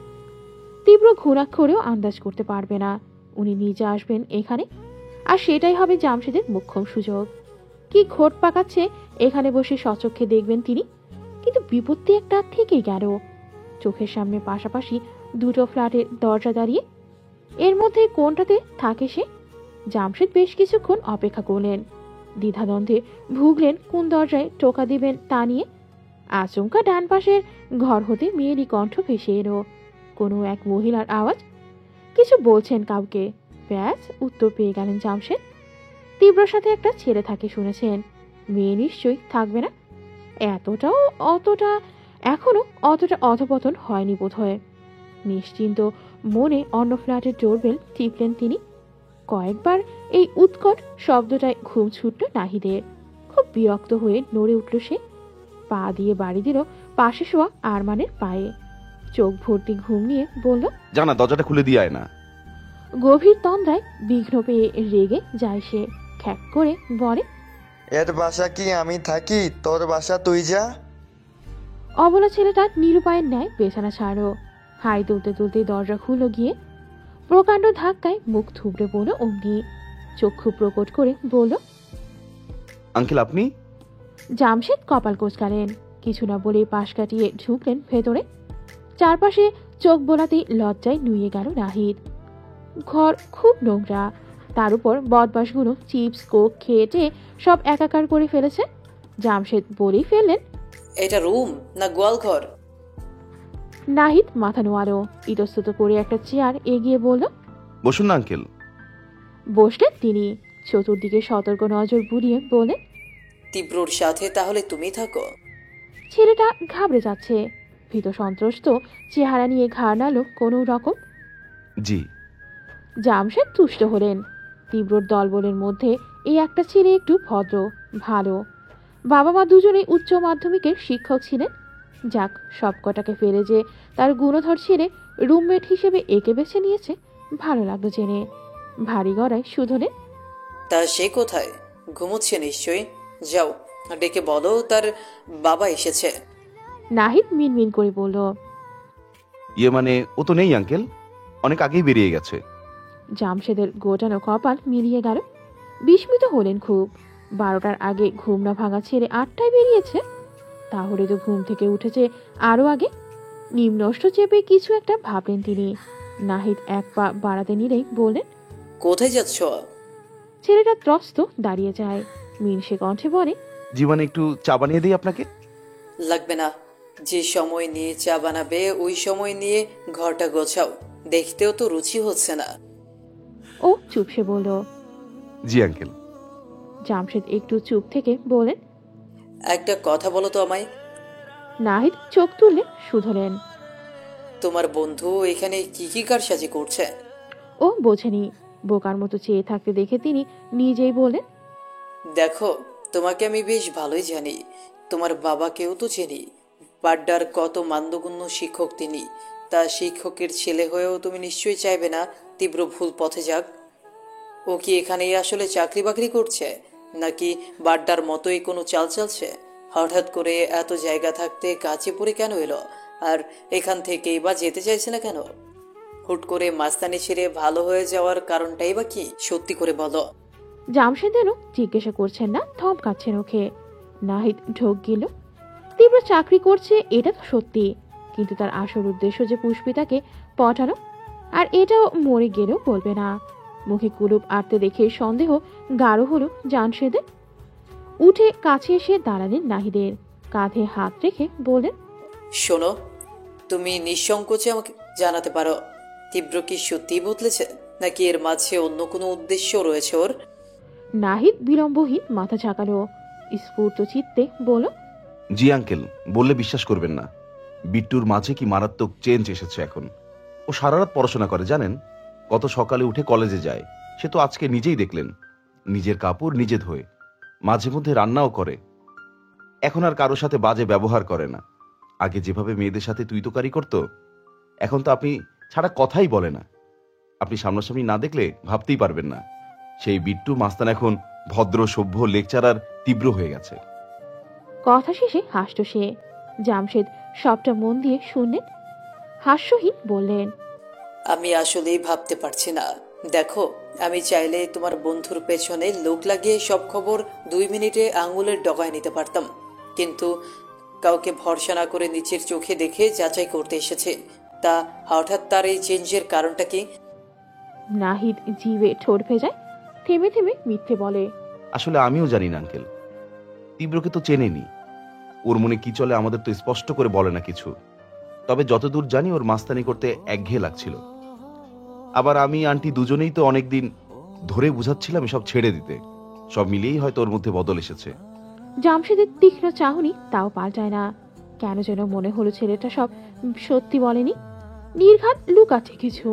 তীব্র ঘুণাক্ষরেও আন্দাজ করতে পারবে না উনি নিজে আসবেন এখানে, আর সেটাই হবে জামশেদের মোক্ষম সুযোগ। কি ঘোট পাকাচ্ছে এখানে বসে সচক্ষে দেখবেন তিনি। কিন্তু বিপত্তি একটা থেকেই গেল। চোখের সামনে পাশাপাশি দুটো ফ্ল্যাটের দরজা দাঁড়িয়ে। এর মধ্যে কোনটাতে থাকে সে? জামশেদ বেশ কিছুক্ষণ অপেক্ষা করলেন। দ্বিধাদ্বন্দ্বে ভুগলেন কোন দরজায় টোকা দিবেন তা নিয়ে। আচমকা ডান পাশের ঘর হতে মেয়েরই কণ্ঠ ভেসে এলো। কোনো এক মহিলার আওয়াজ। কিছু বলছেন কাউকে। ব্যাস, উত্তর পেয়ে গেলেন জামশেদ। তীব্রর সাথে একটা ছেলে থাকে শুনেছেন। মেয়ে নিশ্চয়ই থাকবে না। এখনো অতটা অধপতন হয়নি বোধহয়। নিশ্চিন্ত মনে অন্য ফ্ল্যাটের ডোরবেল টিপলেন তিনি। কয়েকবার এই উৎকট শব্দটায় ঘুম ছুটল নাহিদের। খুব বিরক্ত হয়ে নড়ে উঠল সে। পা দিয়ে বাড়ি দিল পাশে শোয়া আরমানের পায়ে। চোখ ভর্তি ঘুম নিয়ে বলল, জানা দরজাটা খুলে দিয়ে আয় না। গভীর তন্দ্রায় বিঘ্ন পেয়ে রেগে যায় সে। খ্যাক করে বলে, এর বাসা কি আমি থাকি? তোর বাসা তুই যা। অবলা ছেলেটা নিরুপায়ের ন্যায় বিছানা ছাড়ো। হাই তুলতে তুলতে দরজা খুলল গিয়ে। প্রকাণ্ড ধাক্কায় মুখ থুবড়ে পড়ল অগ্নি। চক্ষু প্রকট করে বলল, আঙ্কেল আপনি? জামশেদ কপাল কোঁচকালেন। কিছু না বলে পাশ কাটিয়ে ঢুকলেন ভেতরে। চারপাশে চোখ বোলাতেই লজ্জায় নুয়ে গেল নাহিদ। ঘর খুব নোংরা, তার উপর বদমাশগুলো চিপস কোক খেয়ে সব একাকার করে ফেলেছে। জামশেদ বলেই ফেললেন, এটা রুম না গোয়ালঘর? নাহিদ মাথা নোয়ালো। ইতস্তত করে একটা চেয়ার এগিয়ে বলল, বসুন না আঙ্কেল। বসলেন তিনি। চতুর্দিকে সতর্ক নজর বুলিয়ে বলে, তীব্রর সাথে তাহলে তুমি থাকো? ছেলেটা ঘাবড়ে যাচ্ছে। ভীত সন্ত্রস্ত চেহারা নিয়ে ঘাড় নাড়ল কোনো রকম। জি। জামশেদ তুষ্ট হলেন। তীব্রর দলবলের মধ্যে এই একটা ছেলে একটু ভদ্র, ভালো। বাবা মা দুজনেই উচ্চ মাধ্যমিকের শিক্ষক ছিলেন। যাক, সব কটাকে ফেলে যে তার গুণধর ছেলে রুমমেট হিসেবে একে বেছে নিয়েছে, ভালো লাগলো জেনে। ভারী গড়ায় শুধলেন, তা সে কোথায়? ঘুমোচ্ছে নিশ্চয়ই। যাও ডেকে বলো তার বাবা এসেছে। নাহিদ মিনমিন করে বলল। ইয়ে মানে ও তো নেই আঙ্কেল, অনেক আগেই বেরিয়ে গেছে। জামশেদের গোটানো কপাল মিলিয়ে গেল। বিস্মিত হলেন খুব। 12টার আগে ঘুম না ভাঙা ছেড়ে 8টায় বেরিয়েছে। তাহলে তো ঘুম থেকে উঠেছে আরো আগে। নিম্নষ্ট চেপে কিছু একটা ভাবলেন তিনি। নাহিদ এক পা বাড়াতে নিলেই বললেন, কোথায় যাচ্ছ? ছেলেটা ত্রস্ত দাঁড়িয়ে যায়। মিনসে কণ্ঠে বলে, জীবনে একটু চা বানিয়ে দিই আপনাকে? লাগবে না। যে সময় নিয়ে চা বানাবে ওই সময় নিয়ে ঘরটা গোছাও। দেখতেও তো রুচি হচ্ছে না। ও চুপসে বলল। জি আঙ্কেল। জামশেদ একটু চুপ থেকে বলেন, একটা কথা বলো তো আমায়। নাহিদ চোখ তুললে শুধলেন। তোমার বন্ধু এখানে কি কি কারসাজি করছে? ও বোঝেনি। বোকার মতো চেয়ে থাকতে দেখে তিনি নিজেই বলেন, দেখো, তোমাকে আমি বেশ ভালোই জানি। তোমার বাবাকেও তো চিনি। বাড্ডার কত মান্যগণ্য শিক্ষক তিনি। তা শিক্ষকের ছেলে হয়েও তুমি নিশ্চয়ই চাইবে না তীব্র ভুল পথে যাক। ও কি এখানেই আসলে চাকরি বাকরি করছে, নাকি বাড্ডার মতোই কোনো চাল চালছে? হঠাৎ করে এত জায়গা থাকতে কাছে পড়ে কেন এলো? আর এখান থেকেই বা যেতে চাইছে না কেন? হুট করে মাস্তানি ছেড়ে ভালো হয়ে যাওয়ার কারণটাই বা কি? সত্যি করে বলো। জামশেদেরও জিজ্ঞাসা করছেন না, ধমকাচ্ছেন ওকে। নাহিদ ঢোক গেল। তীব্র চাকরি করছে এটা তো সত্যি, কিন্তু তার আসল উদ্দেশ্য যে পুষ্পিতাকে পটানো, আর এটাও মরে গেলেও বলবে না। মুখে কুলুপ আটতে দেখে সন্দেহ গাঢ় হলো জামশেদের। উঠে কাছে এসে দাঁড়ালেন নাহিদের, কাঁধে হাত রেখে বলেন, শোনো, তুমি নিঃসংকোচে আমাকে জানাতে পারো তীব্র কি সত্যিই বদলেছে, নাকি এর মাঝে অন্য কোনো উদ্দেশ্য রয়েছে ওর? নাহিদ বিলম্বহীন মাথা ঝাঁকালো। স্ফূর্ত চিত্তে বলল, জি আঙ্কেল, বললে বিশ্বাস করবেন না। বিট্টুর মাঝে কি মারাত্মক চেঞ্জ এসেছে এখন। ও সারা রাত পড়াশোনা করে জানেন। কত সকালে উঠে কলেজে যায়, সে তো আজকে নিজেই দেখলেন। নিজের কাপড় নিজে ধোয়, মাঝে মধ্যে রান্নাও করে। এখন আর কারোর সাথে বাজে ব্যবহার করে না। আগে যেভাবে মেয়েদের সাথে তুই তোকারি করতো, এখন তো আপনি ছাড়া কথাই বলে না। আপনি সামনাসামনি না দেখলে ভাবতেই পারবেন না। সেই বিট্টু মাস্তান এখন ভদ্র সভ্য লেকচারার তীব্র হয়ে গেছে। কথা শেষে হাসল সে। জামশেদ সবটা মন দিয়ে শুনলেন। হাস্যহীন বললেন, আমি আসলেই ভাবতে পারছি না। দেখো, আমি চাইলে তোমার বন্ধুর পেছনে লোক লাগিয়ে সব খবর 2 মিনিটে আঙুলের ডগায় নিতে পারতাম, কিন্তু কাউকে ভরসা না করে নিচের চোখে দেখে যাচাই করতে এসেছে। তা হঠাৎ তার এই চেঞ্জের কারণটা কি? নাহিদ জিভে ঠোঁট ভেজায়, থেমে থেমে মিথ্যে বলে, আসলে আমিও জানি না আঙ্কেল। তীব্রকে তো চেনেনি। ওর মনে কি চলে আমাদের তো স্পষ্ট করে বলে না কিছু। তবে যতদূর জানি ওর মাস্তানি করতে একঘেয়ে লাগছিল। আবার আমি আন্টি দুজনেই তো অনেকদিন ধরে বুঝাচ্ছিলাম এসব ছেড়ে দিতে। সব মিলিয়েই হয়তো ওর মধ্যে বদল এসেছে। জামশেদের তীক্ষ্ণ চাহনি তাও পাল্টায় না। কেন যেন মনে হলো ছেলেটা সব সত্যি বলেনি, নির্ঘাত লুকাচ্ছে কিছু।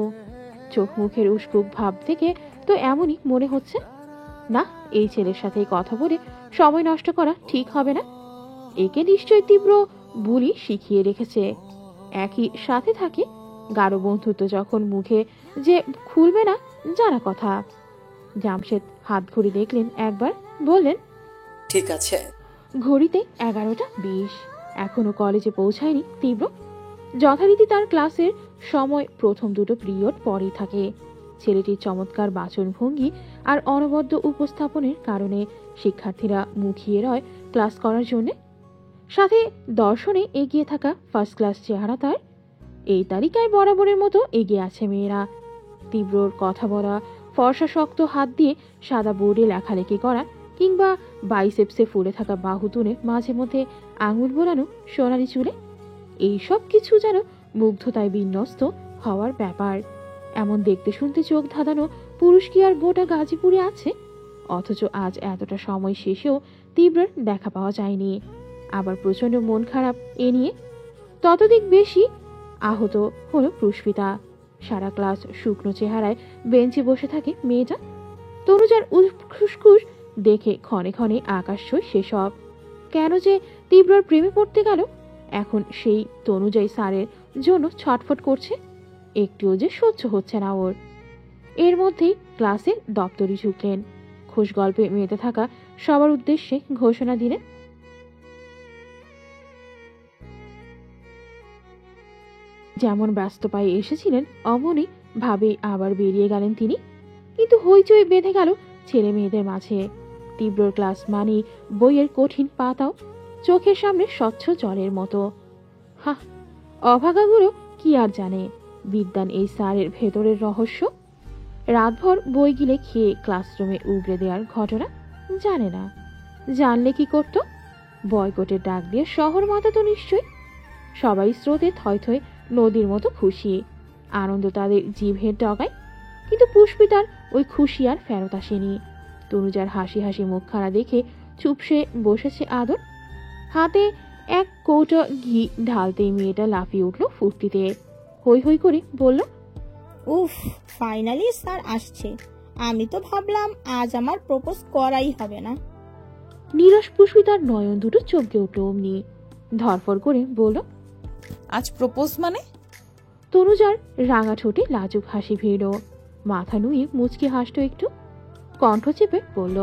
চোখ মুখের উস্কুক ভাব থেকে তো এমনই মনে হচ্ছে। না, এই ছেলের সাথে কথা বলে সময় নষ্ট করা ঠিক হবে না। একে নিশ্চয় তীব্র বুলি শিখিয়ে রেখেছে। একই সাথে থাকে, গাঢ় বন্ধুত্ব যখন মুখে যে খুলবে না জানা কথা। জামশেদ হাত ঘড়ি দেখলেন একবার, বললেন, ঠিক আছে। ঘড়িতে 11:20। এখনো কলেজে পৌঁছায়নি তীব্র। যথারীতি তার ক্লাসের সময় প্রথম দুটো পিরিয়ড পরেই থাকে। ছেলেটির চমৎকার বাচনভঙ্গি আর অনবদ্য উপস্থাপনের কারণে শিক্ষার্থীরা মুখিয়ে রয় ক্লাস করার জন্যে। সাথে দর্শনে এগিয়ে থাকা ফার্স্ট ক্লাস চেহারা তার। এই তালিকায় বরাবরের মতো এগিয়ে আছে মেয়েরা। তীব্রর কথা বলা, ফর্সা শক্ত হাত দিয়ে সাদা বোর্ডে লেখালেখি করা, কিংবা বাইসেপসে ফুলে থাকা বাহু তুলে মাঝে মধ্যে আঙুল বোলানো সোনালি চুলে, এইসব কিছু যেন মুগ্ধতায় বিন্যস্ত হওয়ার ব্যাপার। এমন দেখতে শুনতে চোখ ধাঁধানো পুরুষ কি আর গোটা গাজীপুরে আছে? অথচ আজ এতটা সময় শেষেও তীব্রের দেখা পাওয়া যায়নি। আবার প্রচন্ড মন খারাপ এ নিয়ে। ততদিক বেশি আহত হলো পুষ্পিতা। সারা ক্লাস শুকনো চেহারায় বেঞ্চে বসে থাকে মেয়েটা। তনুজার উৎখুসখুস দেখে ক্ষণে ক্ষণে আকাশ ছুঁই সেসব। কেন যে তীব্রর প্রেমে পড়তে গেল, এখন সেই তনুজাই স্যারের জন্য ছটফট করছে। একটুও যে সহ্য হচ্ছে না ওর। এর মধ্যেই ক্লাসের দপ্তরি ঝুঁকলেন। খুশ গল্পে মেতে থাকা সবার উদ্দেশ্যে ঘোষণা দিলেন, যেমন ব্যস্ত পায়ে এসেছিলেন অমনি ভাবেই আবার বেরিয়ে গেলেন তিনি। কিন্তু হইচই বেঁধে গেল ছেলে মেয়েদের মাঝে। তীব্র ক্লাস মানেই বইয়ের কঠিন পাতাও চোখের সামনে স্বচ্ছ জলের মতো। হা, অভাগাগুলো কি আর জানে বিদ্যান এই স্যারের ভেতরের রহস্য। রাতভর বই গিলে খেয়ে ক্লাসরুমে উগড়ে দেওয়ার ঘটনা জানে না। জানলে কি করত? বয়কটের ডাক দিয়ে শহর মাতা তো নিশ্চয়। সবাই স্রোতে থই থই নদীর মতো খুশি, আনন্দ তাদের জিভের ডগায়। কিন্তু পুষ্পিতার ওই খুশি আর ফেরত আসেনি। তনুজার হাসি হাসি মুখখানা দেখে চুপসে বসেছে আদর। হাতে এক কৌটো ঘি ঢালতেই মেয়েটা লাফিয়ে উঠল ফুর্তিতে। হই হই করে বলল, উফ, ফাইনালি স্যার আসছে। আমি তো ভাবলাম আজ আমার প্রপোজ করাই হবে না। নিরস পুষ্পিতার নয়ন দুটো চমকে উঠল অমনি। ধরফর করে বলল, আজ প্রপোজ মানে? তনুজার রাঙা ঠোঁটে লাজুক হাসি ভিড়ল। মাথা নুয়ে মুচকি হাসল একটু, কণ্ঠ চেপে বলল,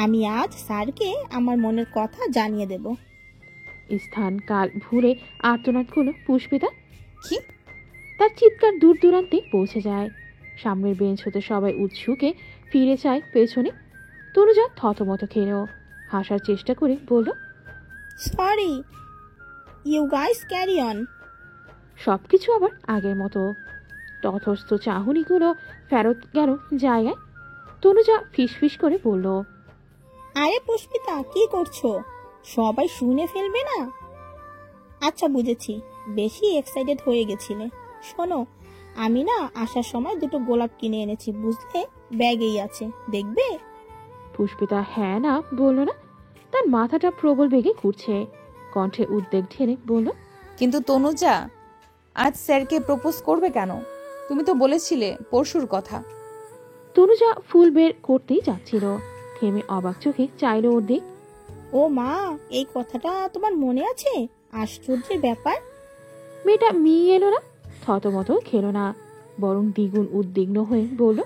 আমি আজ স্যারকে আমার মনের কথা জানিয়ে দেব। স্থান কাল ভুলে আর্তনাদ করল পুষ্পিতা। কি? তার চিৎকার দূর দূরান্তে পৌঁছে যায়। সামনের বেঞ্চ হতে সবাই উৎসুকে ফিরে চায় পেছনে। তনুজা থতমত খেল, হাসার চেষ্টা করে বলল, sorry, you guys carry on. সবকিছু আবার আগের মতো। তথস্থ চাহনিগুলো ফেরত গেল জায়গায়। তনুজা ফিসফিস করে বলল, আরে পুষ্পিতা, কি করছো? সবাই শুনে ফেলবে না? আচ্ছা বুঝেছি, বেশি এক্সাইটেড হয়ে গেছিলে। শোনো, আমি না আসার সময় দুটো গোলাপ কিনে এনেছি, বুঝলে? ব্যাগেই আছে, দেখবে? পুষ্পিতা হ্যাঁ না বলল না। তার মাথাটা প্রবল বেগে ঘুরছে। কণ্ঠে উদ্বেগ ঢেলে বলল, কিন্তু তনুজা, আজ স্যারকে প্রপোজ করবে কেন? তুমি তো বলেছিলে পরশুর কথা। তনুজা ফুল বের করতেই যাচ্ছিল, থেমে অবাক চোখে চাইল ওর দিক। ও মা, এই কথাটা তোমার মনে আছে? আশ্চর্যের ব্যাপার। মেয়েটা মিয়ে এলো না, থতমত খেলো না, বরং দ্বিগুণ উদ্বিগ্ন হয়ে বলল,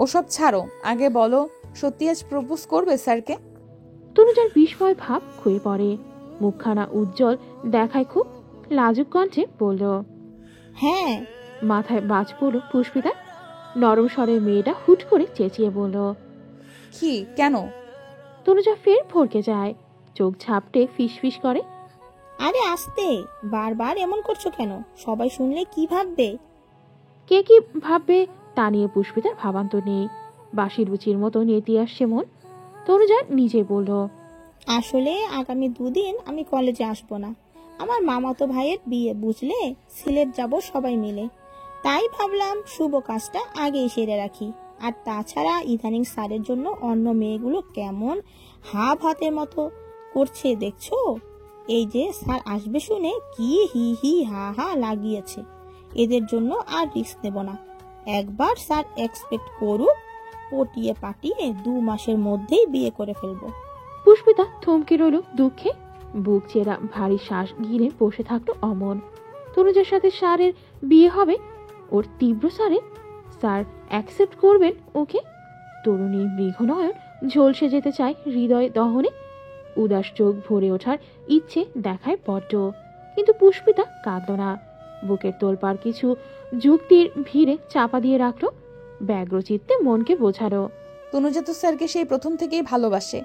ওসব ছাড়ো, আগে বলো সত্যি আজ প্রপোজ করবে স্যারকে? তনুজার বিস্ময় ভাব খুয়ে পড়ে, মুখখানা উজ্জ্বল দেখায় খুব। লাজুক কণ্ঠে বলল, হ্যাঁ। মাথায় বাজ পড়ল পুষ্পিতা। নরম স্বরের মেয়েটা হুট করে চেঁচিয়ে বলল, কি? কেন? তনুজা ফের ভরকে যায়, চোখ ঝাপটে ফিসফিস করে, আরে আস্তে, বারবার এমন করছো কেন? সবাই শুনলে কি ভাববে? কে কি ভাববে তা নিয়ে পুষ্পিতার ভাবান্তর নেই। বাঁশির রুচির মতো নেতিয়ে আসছে মন। তনুজা নিজে বলল, আসলে আগামী 2 দিন আমি কলেজে আসবো না। আমার মামাতো ভাইয়ের বিয়ে, বুঝলে? সিলেট যাব সবাই মিলে। তাই ভাবলাম শুভ কাজটা আগেই সেরে রাখি। আর তাছাড়া ইদানিং স্যারের জন্য অন্য মেয়েগুলো কেমন হাব হাতের মতো করছে দেখছো? এই যে স্যার আসবে শুনে কি হি হি হা হা লাগিয়েছে। এদের জন্য আর রিস্ক নেব না। একবার স্যার এক্সপেক্ট করুক, পটিয়ে পাটিয়ে 2 মাসের মধ্যেই বিয়ে করে ফেলবো। পুষ্পিতা থমকে রইল দুঃখে। বুক চেরা ভারী শ্বাস ঘিরে বসে থাকলো অমন। তনুজার সাথে স্যারের বিয়ে হবে, ওর তীব্র স্যারের। স্যার অ্যাকসেপ্ট করবেন ওকে? তরুণীর মৃগনয়ন ঝলসে যেতে চায় হৃদয় দহনে। উদাস চোখ ভরে ওঠার ইচ্ছে দেখায় বড্ড, কিন্তু পুষ্পিতা কাঁদল না। বুকের তোলপাড় কিছু যুক্তির ভিড়ে চাপা দিয়ে রাখলো, ব্যগ্রচিত্তে মনকে বোঝালো। তনুজা তো স্যারকে সেই প্রথম থেকেই ভালোবাসে।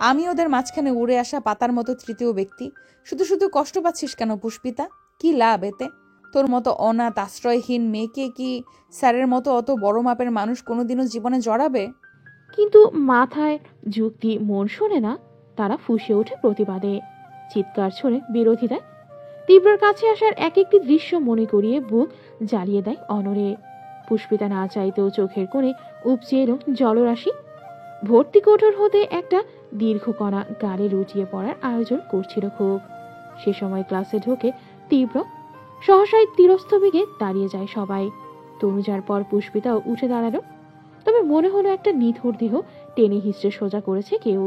আমি ওদের মাঝখানে উড়ে আসা পাতার মতো তৃতীয় ব্যক্তি। শুধু শুধু কষ্ট পাচ্ছিস কেন পুষ্পিতা? কি লাভ এতে? তোর মতো অনাথ আশ্রয়হীন মেয়েকে কি স্যারের মতো অত বড় মাপের মানুষ কোনোদিনও জীবনে জড়াবে? কিন্তু মাথায় যুক্তি মন শোনে না। তারা ফুঁসে ওঠে প্রতিবাদে, চিৎকার ছড়ে বিরোধিতায়। তীব্রর কাছে আসার এক একটি দৃশ্য মনে করিয়ে বুক জ্বালিয়ে দেয় অনরে। পুষ্পিতা না চাইতেও চোখের কোণে উপচে এলো জলরাশি। ভর্তি কোঠর হতে একটা দীর্ঘ কণা গালে লুটিয়ে পড়ার আয়োজন করছিল খুব। সে সময় ক্লাসে ঢোকে তীব্র। সহসাই তীরস্থ বেগে দাঁড়িয়ে যায় সবাই। তনুজার পর পুষ্পিতাও উঠে দাঁড়ালো। তবে মনে হলো একটা নিথর দেহ টেনে হিঁচড়ে সোজা করেছে কেউ।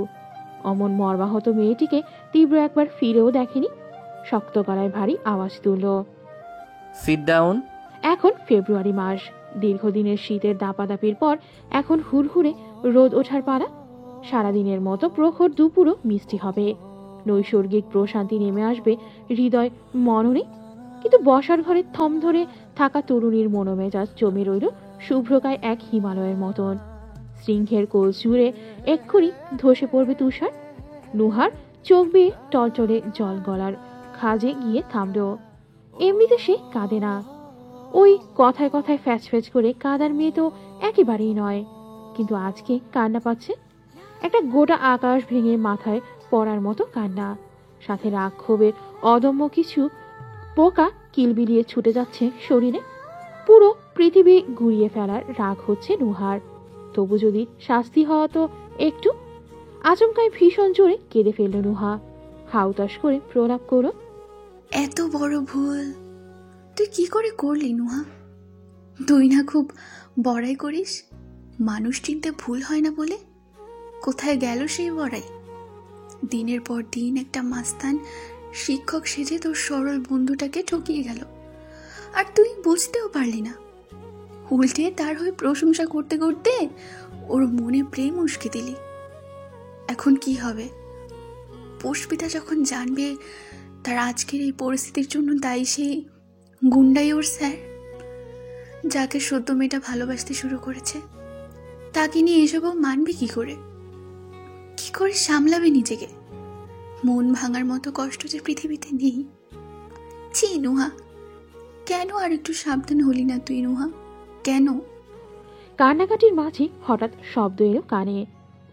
অমন মর্মাহত মেয়েটিকে তীব্র একবার ফিরেও দেখেনি। শক্ত গলায় ভারী আওয়াজ তুলল, সিট ডাউন। এখন ফেব্রুয়ারি মাস। দীর্ঘদিনের শীতের দাপাদাপির পর এখন হুড়হুড়ে রোদ ওঠার পালা। সারাদিনের মতো প্রখর দুপুরও মিষ্টি হবে। নৈসর্গিক প্রশান্তি নেমে আসবে হৃদয় মননে। কিন্তু বসার ঘরে থম ধরে থাকা তরুণীর মনোমেজাজ জমে রইল শুভ্রকায় এক হিমালয়ের মতন। শৃঙ্খের কোল জুড়ে এক্ষুনি ধসে পড়বে তুষার। নুহার চোখ বেয়ে টলটলে জল গলার খাজে গিয়ে থামল। এমনিতে সে কাঁদে না, ওই কথায় কথায় ফ্যাচ ফ্যাচ করে কাঁদার মেয়ে তো একেবারেই নয়। কিন্তু আজকে কান্না পাচ্ছে, একটা গোটা আকাশ ভেঙে মাথায় পড়ার মতো কান্না। সাথে রাগ ক্ষোভের অদম্য কিছু পোকা কিলবিলিয়ে ছুটে যাচ্ছে শরীরে। পুরো পৃথিবী গুড়িয়ে ফেলার রাগ হচ্ছে নুহার। তবু যদি শাস্তি হওয়া তো একটু। আচমকায় ভীষণ জোরে কেঁদে ফেলল নুহা। হাউতাস করে প্রলাপ করো, এত বড় ভুল তুই কি করে করলি নুহা? তুই না খুব বড়াই করিস, মানুষ চিনতে ভুল হয় না বলে। কোথায় গেল সেই বড়াই? দিনের পর দিন একটা মাস্তান শিক্ষক সেজে তোর সরল বন্ধুটাকে ঠকিয়ে গেল, আর তুই বুঝতেও পারলি না। উল্টে তার হয়ে প্রশংসা করতে করতে ওর মনে প্রেম উস্কে দিলি। এখন কি হবে? পুষ্পিতা যখন জানবে তার আজকের এই পরিস্থিতির জন্য দায়ী সেই গুন্ডাই ওর স্যার, যাকে সদ্য মেয়েটা ভালোবাসতে শুরু করেছে, তাকে নিয়ে এসবও মানবে কি করে? কি করে সামলাবে নিজেকে? মন ভাঙার মতো কষ্ট যে পৃথিবীতে নেই। ছি নুহা, কেন আর একটু সাবধান হলি না তুই নুহা? কেন? কান্নাকাটির মাঝে হঠাৎ শব্দ এলো কানে।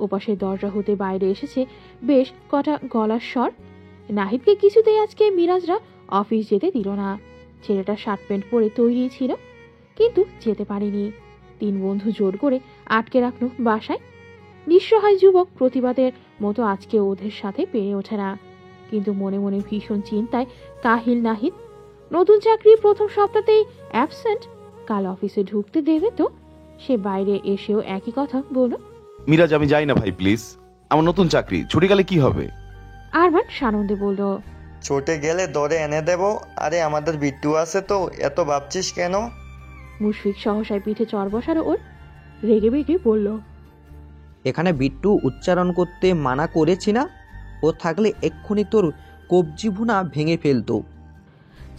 ওপাশের দরজা হতে বাইরে এসেছে বেশ কটা গলার স্বর। নাহিদকে কিছুতেই আজকে মিরাজরা অফিস যেতে দিল না। ছেলেটা শার্ট প্যান্ট পরে তৈরি ছিল, কিন্তু যেতে পারেনি। 3 বন্ধু জোর করে আটকে রাখলো বাসায়। নিঃসহায় যুবক প্রতিবাদের মতো আজকে ওদের সাথে পেরে ওঠে না। কিন্তু মনে মনে ভীষণ চিন্তায় কাহিল নাহিদ। নতুন চাকরি প্রথম সপ্তাহতেই অ্যাবসেন্ট। কাল অফিসে ঢুকতে দেবে তো? সে বাইরে এসেও একই কথা বলল, মিরাজ আমি যাই না ভাই, প্লিজ। আমার নতুন চাকরি, ছুটি গেলে কি হবে? আরমান সানন্দে বলল, ছোটে গেলে দরে এনে দেব। আরে আমাদের বিট্টু আছে তো, এত ভাবছিস কেন? মুশফিক সহসায় পিঠে চর বসালো ওর। রেগে বেগে বলল, এখানে বিট্টু উচ্চারণ করতে মানা করেছি না? ও থাকলে এক্ষুনি তোর কবজি ভুনা ভেঙে ফেলতো।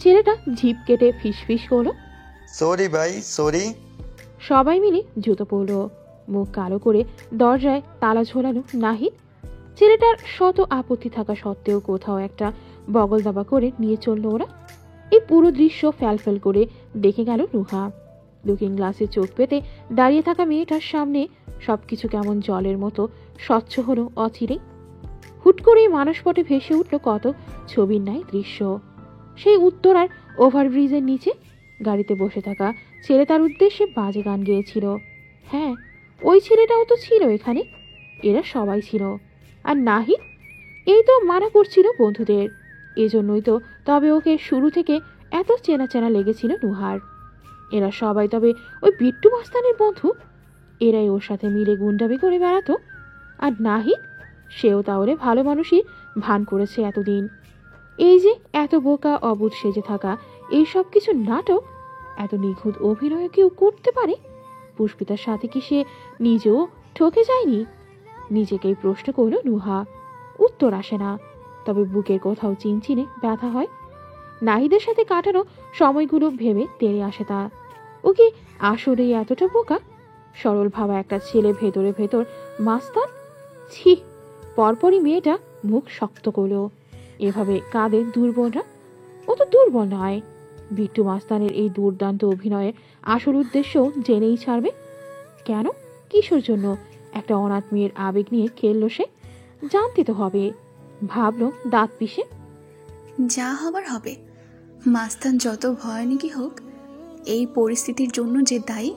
ছেলেটা জিভ কেটে ফিসফিস করলো, সরি ভাই, সরি। সবাই মিলে জুতো পড়লো। মুখ কালো করে দরজায় তালা ঝোলানো নাহিদ। ছেলেটার শত আপত্তি থাকা সত্ত্বেও কোথাও একটা বগল দাবা করে নিয়ে চললো ওরা। এই পুরো দৃশ্য ফ্যালফ্যাল করে দেখে গেল নুহা। লুকিং গ্লাসে চোখ পেতে দাঁড়িয়ে থাকা মেয়েটার সামনে সবকিছু কেমন জলের মতো স্বচ্ছ হলো অচিরেই। হুট করে মানসপটে ভেসে উঠল কত ছবির ন্যায় দৃশ্য। সেই উত্তরার ওভারব্রিজের নিচে গাড়িতে বসে থাকা ছেলে তার উদ্দেশ্যে বাজে গান গেয়েছিল। হ্যাঁ, ওই ছেলেটাও তো ছিল এখানে। এরা সবাই ছিল। আর নাহিদ এই তো মানা করছিল বন্ধুদের। এজন্যই তো তবে ওকে শুরু থেকে এত চেনা চেনা লেগেছিল নুহার। এরা সবাই তবে ওই বিট্টু মাস্তানের বন্ধু। এরাই ওর সাথে মিলে গুন্ডামি করে বেড়াতো। আর নাহিদ, সেও তাহলে ভালো মানুষই ভান করেছে এতদিন। এই যে এত বোকা অবুধ সেজে থাকা, এই সব কিছু নাটক, এত নিখুঁত অভিনয় কেউ করতে পারে? পুষ্পিতার সাথে কি সে নিজেও ঠকে যায়নি? নিজেকেই প্রশ্ন করল নুহা। উত্তর আসে না, তবে বুকের কোথাও চিনচিনে ব্যথা হয়। নাহিদের সাথে কাটানো সময়গুলো ভেবে তেড়ে আসে তা। ও কি আসলেই এতটা বোকা? সরল ভাবা একটা ছেলে ভেতরে ভেতর মাস্তান। ছি! পরপরই মেয়েটা মুখ শক্ত করল। এভাবে কাঁদে দুর্বলরা? ও তো দুর্বল নয়। বিট্টু মাস্তানের এই দুর্দান্ত অভিনয়ের আসল উদ্দেশ্য জেনেই ছাড়বে। কেন, কিসের জন্য একটা অনাথ মেয়ের আবেগ নিয়ে খেললো সে? জানতে তো হবে। ভাবলো দাঁত পিষে, যা হবার হবে। মাস্তান যত ভয়ানকই হোক, এই পরিস্থিতির জন্য যে দায়ী,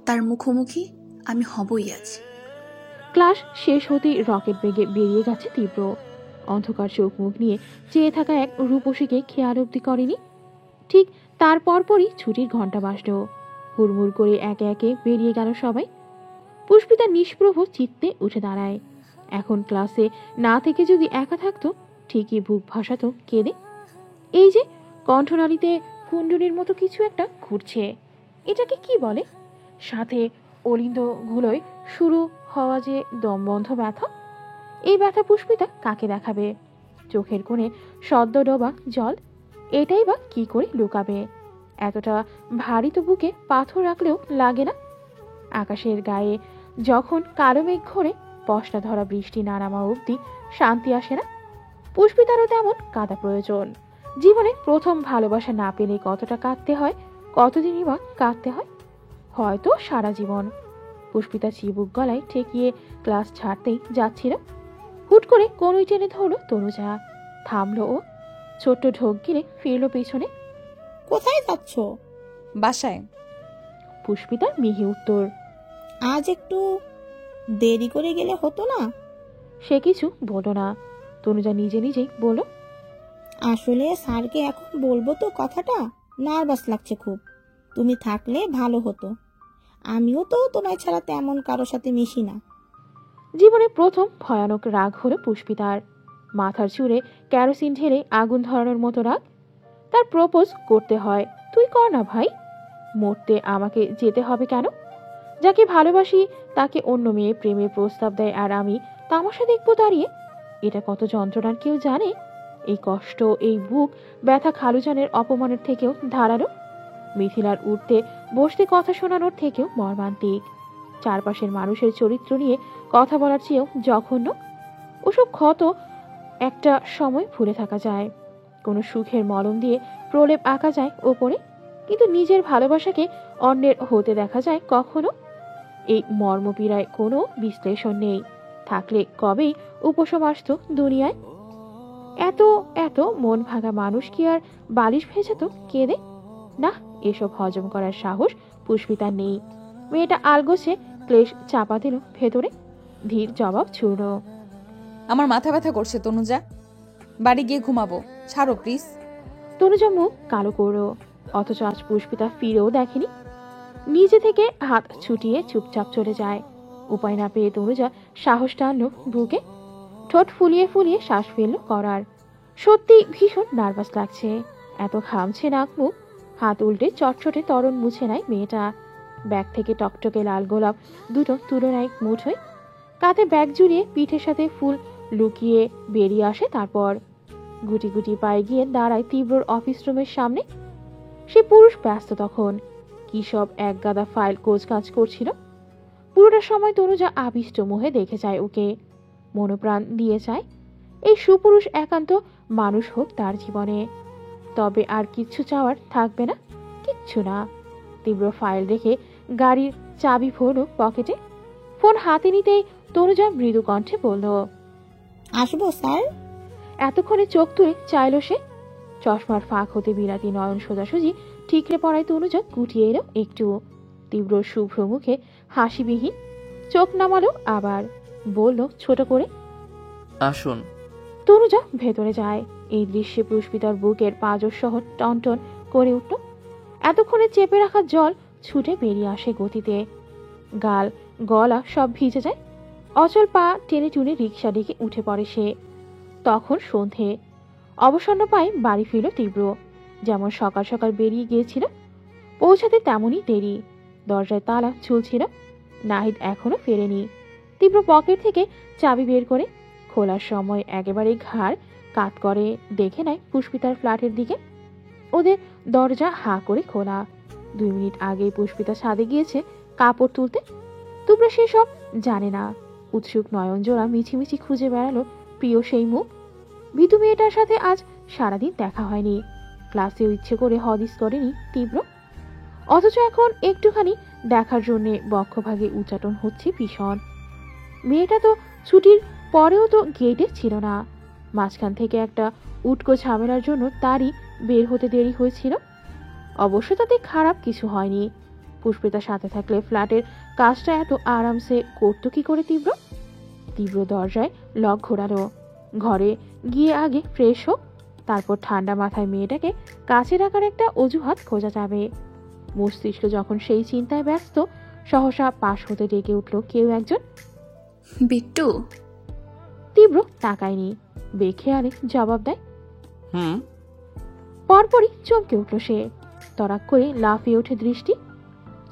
তার মুখোমুখি আমি হবই আজ। ক্লাস শেষ হতেই রকেট বেগে বেরিয়ে গেছে তীব্র। অন্ধকার চোখ মুখ নিয়ে চেয়ে থাকা এক রূপসীকে খেয়াল অব্দি করেনি। ঠিক তার পরপরই ছুটির ঘন্টা বাজল। হুড়মুড় করে একে একে বেরিয়ে গেল সবাই। পুষ্পিতা নিষ্প্রভ চিত্তে উঠে দাঁড়ায়। এখন ক্লাসে না থেকে যদি একা থাকতো ঠিকই বুক ভাসাতো কেঁদে। এই যে কণ্ঠনালীতে কুণ্ডুলির মতো কিছু একটা ঘুরছে, এটাকে কি বলে? সাথে অলিন্দগুলোয় শুরু হওয়া যে দমবন্ধ ব্যথা, এই ব্যথা পুষ্পিতা কাকে দেখাবে? চোখের কোণে সদ্য ডোবা জল, এটাই বা কি করে লুকাবে? এতটা ভারী তো বুকে পাথর রাখলেও লাগে না। আকাশের গায়ে যখন কালো মেঘ ঘোরে, পশলা ধরা বৃষ্টি না নামা অবধি শান্তি আসে না। পুষ্পিতারও তেমন কাঁদা প্রয়োজন। জীবনে প্রথম ভালোবাসা না পেলে কতটা কাঁদতে হয়, কতদিনই বা কাঁদতে হয়, হয়তো সারা জীবন। পুষ্পিতা চিবুক গলায় ঠেকিয়ে ক্লাস ছাড়তেই যাচ্ছিল, হুট করে কোনই টেনে ধরলো তনুজা। থামলো ও, ছোট্ট ঢোক গিলে ফিরল পেছনে। কোথায় যাচ্ছ? বাসায়। পুষ্পিতার মিহি উত্তর। আজ একটু দেরি করে গেলে হতো না? সে কিছু বলল না। তনুজা নিজে নিজেই বলল, আসলে স্যারকে এখন বলবো তো কথাটা, নার্ভাস লাগছে খুব। তুমি থাকলে ভালো হতো। আমিও তো তোমায় ছাড়া তেমন কারোর সাথে মিশি না। জীবনে প্রথম ভয়ানক রাগ হলো পুষ্পিতার। মাথার চুলে কেরোসিন ঢেলে আগুন ধরানোর মতো রাগ। তার প্রপোজ করতে হয়, তুই কর না ভাই। মরতে আমাকে যেতে হবে কেন? যাকে ভালোবাসি তাকে অন্য মেয়ে প্রেমের প্রস্তাব দেয় আর আমি তামাশা দেখবো দাঁড়িয়ে। এটা কত যন্ত্রণার কেউ জানে? এই কষ্ট, এই বুক ব্যথা খালুজানের অপমানের থেকেও ধারালো, মিথিলার উঠতে বসতে কথা শোনানোর থেকেও মর্মান্তিক। চারপাশের মানুষের চরিত্র নিয়ে কথা বলার চেয়েও জঘন্য। ওসব ক্ষত একটা সময় ভুলে থাকা যায়, কোনো সুখের মলম দিয়ে প্রলেপ আঁকা যায় ওপরে, কিন্তু নিজের ভালোবাসাকে অন্যের হতে দেখা যায় কখনো? এই মর্মপীড়ায় কোনো বিশ্লেষণ নেই, থাকলে কবেই উপশম আসতো দুনিয়ায়। এত এত মন ভাঙা মানুষ কি আর বালিশ ভেজাতো কেঁদে? না, এসব হজম করার সাহস পুষ্পিতার নেই। মেয়েটা আলগোছে ক্লেশ চাপা দিল ভেতরে, ধীর জবাব ছুড়ল। আমার মাথা ব্যথা করছে তনুজা, বাড়ি গিয়ে ঘুমাবো, ছাড়ো প্লিজ। তনুজা মুখ কালো করলো, অথচ আজ পুষ্পিতা ফিরেও দেখেনি। নিজে থেকে হাত ছুটিয়ে চুপচাপ চলে যায়। উপায় না পেয়ে তনুজা সাহস টানলো বুকে, ঠোঁট ফুলিয়ে ফুলিয়ে শ্বাস ফেললো করার। সত্যি ভীষণ নার্ভাস লাগছে, এত ঘামছে নাক মুখ। হাত উল্টে চটচটে তরণ মুছে নেয় মেয়েটা। ব্যাগ থেকে টকটকে লাল গোলাপ দুটো তুলে নেয় মুঠোয়, কাঁধে ব্যাগ জুড়িয়ে পিঠের সাথে ফুল লুকিয়ে বেরিয়ে আসে। তারপর গুটি গুটি পায়ে গিয়ে দাঁড়ায় তীব্রর অফিস রুমের সামনে। সে পুরুষ ব্যস্ত তখন, কি সব এক গাদা ফাইল কোচকাজ করছিল। পুরোটা সময় তনুজা আবিষ্ট মোহে দেখে যায় ওকে, মনোপ্রাণ দিয়ে যায় এই সুপুরুষ একান্ত মানুষ হোক তার জীবনে। তবে আর কিচ্ছু চাওয়ার থাকবে না, কিচ্ছু না। তীব্র ফাইল রেখে গাড়ির চাবি ভরল পকেটে। ফোন হাতে নিতেই তনুজা মৃদু কণ্ঠে বলল, আসবো স্যার? এতক্ষণে চোখ তুলে চাইল সে। চশমার ফাঁক হতে বিলাতি নয়ন সোজাসুজি ঠিকরে পড়ায় তনুজা গুটিয়ে এলো একটু। তীব্র শুভ্র মুখে হাসিবিহীন, চোখ নামালো আবার, বলল ছোট করে, আসুন। তনুজা ভেতরে যায়। এই দৃশ্যে পুষ্পিতার বুকের পাঁজর সহ টনটন করে উঠল। এতক্ষণে চেপে রাখা জল ছুটে বেরিয়ে আসে গতিতে, গাল গলা সব ভিজে যায়। অচল পা টেনে টুনে রিক্সা ডেকে উঠে পড়ে সে। তখন সন্ধে। অবসন্ন পায়ে বাড়ি ফিরল তীব্র। যেমন সকাল সকাল বেরিয়ে গিয়েছিল, পৌঁছাতে তেমনই দেরি। দরজায় তালা ঝুলছিল, নাহিদ এখনো ফেরেনি। তীব্র পকেট থেকে চাবি বের করে খোলার সময় একেবারে ঘাড় কাত করে দেখে নেয় পুষ্পিতার ফ্ল্যাটের দিকে। ওদের দরজা হা করে খোলা। 2 মিনিট আগেই পুষ্পিতা ছাদে গিয়েছে কাপড় তুলতে। তোমরা সেসব জানে না। উৎসুক নয়ন জোড়া মিছিমিছি খুঁজে বেড়ালো প্রিয় সেই মুখ। ভীতু মেয়েটার সাথে আজ সারাদিন দেখা হয়নি, ক্লাসেও ইচ্ছে করে হদিস করেনি তীব্র, অথচ এখন একটুখানি দেখার জন্যে বক্ষভাগে উচ্চাটন হচ্ছে ভীষণ। মেয়েটা তো ছুটির পরেও তো গেটে ছিল না। মাঝখান থেকে একটা উটকো ঝামেলার জন্য তারই বের হতে দেরি হয়েছিল। অবশ্য তাতে খারাপ কিছু হয়নি। পুষ্পিতার সাথে থাকলে ফ্ল্যাটের কাজটা এত আরামসে করতো কি করে তীব্র? তীব্র দরজায় লক ঘোরালো। ঘরে গিয়ে আগে ফ্রেশ হোক, তারপর ঠান্ডা মাথায় মেয়েটাকে কাছে রাখার একটা অজুহাত খোঁজা যাবে। মস্তিষ্ক যখন সেই চিন্তায় ব্যস্ত, সহসা পাশ হতে ডেকে উঠল কেউ একজন। বিট্টু। তীব্র তাকায়নি, বেখেয়ালে জবাব দেয়। হুম। পরপরই চমকে উঠল সে, তড়াক করে লাফিয়ে ওঠে দৃষ্টি,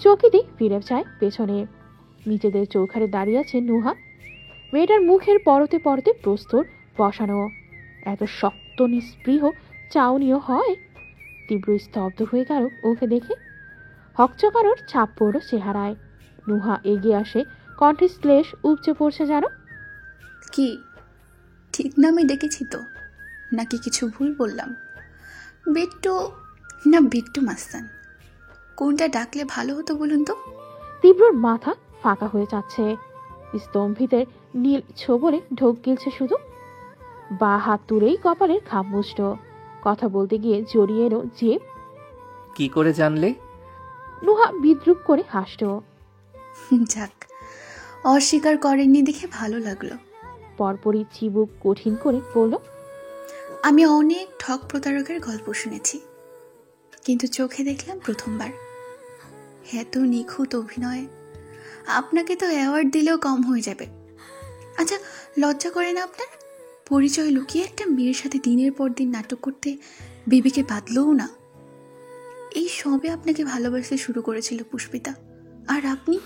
চকিতে ফিরে চায় পেছনে। নিজেদের চৌখারে দাঁড়িয়ে আছে নুহা, মেয়েটার মুখের পরতে পরতে প্রস্তর বসানো। এত শক্ত নিস্পৃহ চাউনিও হয়? তীব্র স্তব্ধ হয়ে গেল ওকে দেখে। হকচকানোর ছাপ পড়ল চেহারায়। নুহা এগিয়ে আসে, কণ্ঠে শ্লেষ উপচে পড়ছে যেন। কি ঠিক নামে ডেকেছি তো, নাকি কিছু ভুল বললাম? বিট্টু না বিট্টু মাস্তান, কোনটা ডাকলে ভালো হতো বলুন তো? তীব্রর মাথা ফাঁকা হয়ে যাচ্ছে, স্তম্ভিতের নীল ছোবলে ঢোক গিলছে শুধু। বা হাত তুলেই কপালের খাপ মুছল। কথা বলতে গিয়ে জড়িয়ে এলো জিভ। কি করে জানলে? নুহা বিদ্রুপ করে হাসল। যাক, অস্বীকার করেননি দেখে ভালো লাগলো। পরপরই চিবুক কঠিন করে বলল, আমি অনেক ঠক প্রতারকের গল্প শুনেছি, কিন্তু চোখে দেখলাম প্রথমবার। এত নিখুঁত অভিনয়, আপনাকে তো অ্যাওয়ার্ড দিলেও কম হয়ে যাবে। আচ্ছা, লজ্জা করে না আপনার? পরিচয় লুকিয়ে একটা মেয়ের সাথে দিনের পর দিন নাটক করতে বিবিকে বাঁধলও না। এই সবে আপনাকে ভালোবাসতে শুরু করেছিল পুষ্পিতা, আর আপনি?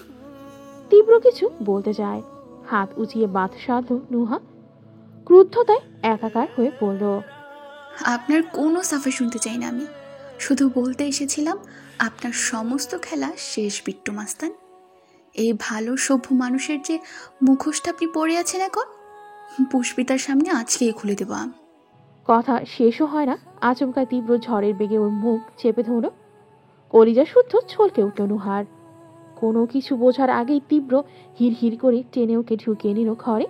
তীব্র কিছু বলতে যায়, হাত উঁচিয়ে বাঁধ সাধল নুহা। ক্রুদ্ধতায় একাকার হয়ে পড়ল। আপনার কোনো সাফা শুনতে চাই না আমি, শুধু বলতে এসেছিলাম আপনার সমস্ত খেলা শেষ বিট্টু মাস্তান। এই ভালো সভ্য মানুষের যে মুখোশটা আপনি পরে আছেন এখন, পুষ্পিতার সামনে আজকেই খুলে দেব আমি। কথা শেষও হয় না, আচমকা তীব্র ঝড়ের বেগে ওর মুখ চেপে ধরল। কলিজা শুদ্ধ ছলকে উঠল নুহার। কোনো কিছু বোঝার আগেই তীব্র হির হির করে টেনে ওকে ঢুকিয়ে নিল ঘরে।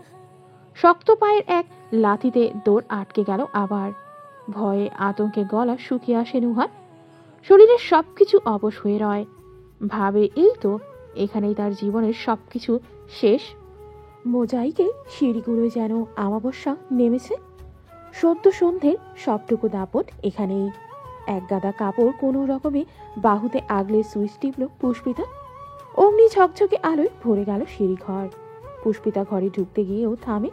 শক্ত পায়ের এক লাথিতে দৌড় আটকে গেল আবার। ভয়ে আতঙ্কে গলা শুকিয়ে আসে নুহার, শরীরের সবকিছু অবশ হয়ে রয়। ভাবে এই তো এখানেই তার জীবনের সবকিছু শেষ। মোজাইকে সিঁড়িগুলোয় যেন আমাবস্যা নেমেছে। সদ্য সন্ধ্যের সবটুকু দাপট এখানেই। এক গাদা কাপড় কোনো রকমে বাহুতে আগলে সুইচ টিপল পুষ্পিতা। অমনি ঝকঝকে আলোয় ভরে গেল সিঁড়িঘর। পুষ্পিতা ঘরে ঢুকতে গিয়েও থামে,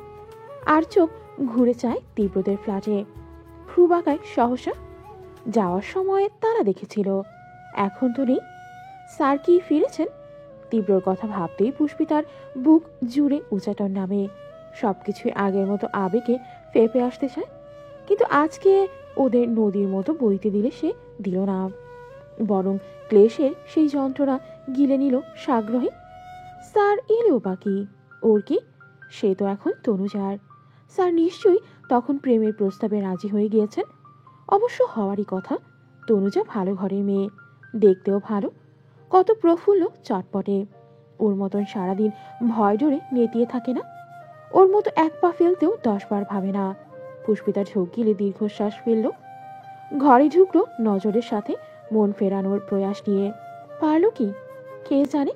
আর চোখ ঘুরে চায় তীব্রদের ফ্ল্যাটে। ভ্রু বাঁকায় সহসা। যাওয়ার সময় তারা দেখেছিল, এখন তো নেই। স্যার কি ফিরেছেন? তীব্রর কথা ভাবতেই পুষ্পিতার বুক জুড়ে উচাটন নামে। সবকিছুই আগের মতো আবেগে ফেপে আসতে চায়, কিন্তু আজকে ওদের নদীর মতো বইতে দিলে সে দিল না, বরং ক্লেশের সেই যন্ত্রণা গিলে নিল সাগ্রহে। স্যার এলেও বাকি ওর কি? সে তো এখন তনুজার। স্যার নিশ্চয়ই তখন প্রেমের প্রস্তাবে রাজি হয়ে গিয়েছেন। অবশ্য হওয়ারই কথা। তনুজা ভালো ঘরের মেয়ে, দেখতেও ভালো, কত প্রফুল্ল চটপটে। ওর মতন সারাদিন ভয় ডরে নেতিয়ে থাকে না। ওর মতো এক পা ফেলতেও 10 বার ভাবে না। পুষ্পিতা ঝোঁক গিলে দীর্ঘশ্বাস ফেলল। ঘরে ঢুকলো নজরের সাথে মন ফেরানোর প্রয়াস নিয়ে। পারল কি কে জানে,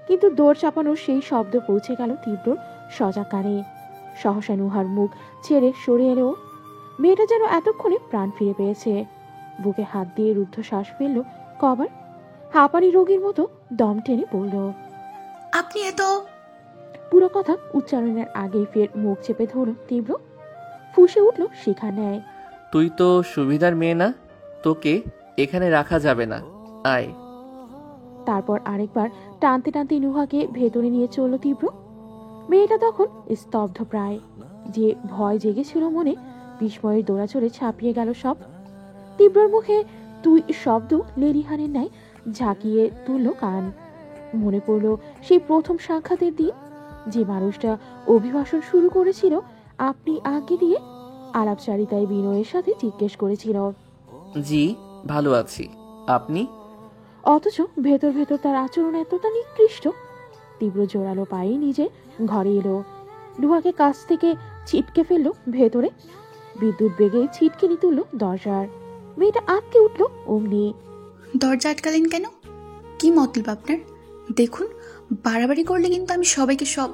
কিন্তু দৌড় চাপানোর সেই শব্দ পৌঁছে গেল তীব্রর সজাগ কানে। সহসা নুহার মুখ ছেড়ে সরে এলো। মেয়েটা যেন এতক্ষণে প্রাণ ফিরে পেয়েছে। বুকে হাত দিয়ে রুদ্ধশ্বাস ফেলল কবার। হাঁপানি রোগীর মতো দম টেনে পড়ল। আপনি এত... পুরো কথা উচ্চারণের আগেই ফের মুখ চেপে ধরল তীব্র। ফুঁসে উঠল শিখা নেয়। তুই তো সুবিধার মেয়ে না, তোকে এখানে রাখা যাবে না, আয়। তারপর আরেকবার টানতে টানতে নুহাকে ভেতরে নিয়ে চলল তীব্র। মেয়েটা তখন স্তব্ধ প্রায়। যে ভয় জেগেছিল মনে, বিস্ময়ের দৌড়াচড়ে ছাপিয়ে গেল সব। তীব্রর মুখে তুই শব্দ লেলিহানের ন্যায় ঝাঁকিয়ে তুলল কান। মনে পড়ল সেই প্রথম সাক্ষাতের দিন, যে মানুষটা অভিভাষণ শুরু করেছিল আপনি আগে দিয়ে। আলাপচারিতায় বিনয়ের সাথে জিজ্ঞেস করেছিল, জি ভালো আছি, আপনি? অথচ ভেতর ভেতর তার আচরণ এতটা নিকৃষ্ট। তীব্র জোরালো পায়ে নিজে ঘরে এলো, নুহাকে কাছ থেকে ছিটকে ফেললো ভেতরে। বিদ্যুৎ বেগে ছিটকিনি তুললো দরজার। মেয়েটা আটকে উঠলো অমনি। দরজা আটকালেন কেন? কি মতলব আপনার? দেখুন, বাড়াবাড়ি করলে কিন্তু আমি সবাইকে সব...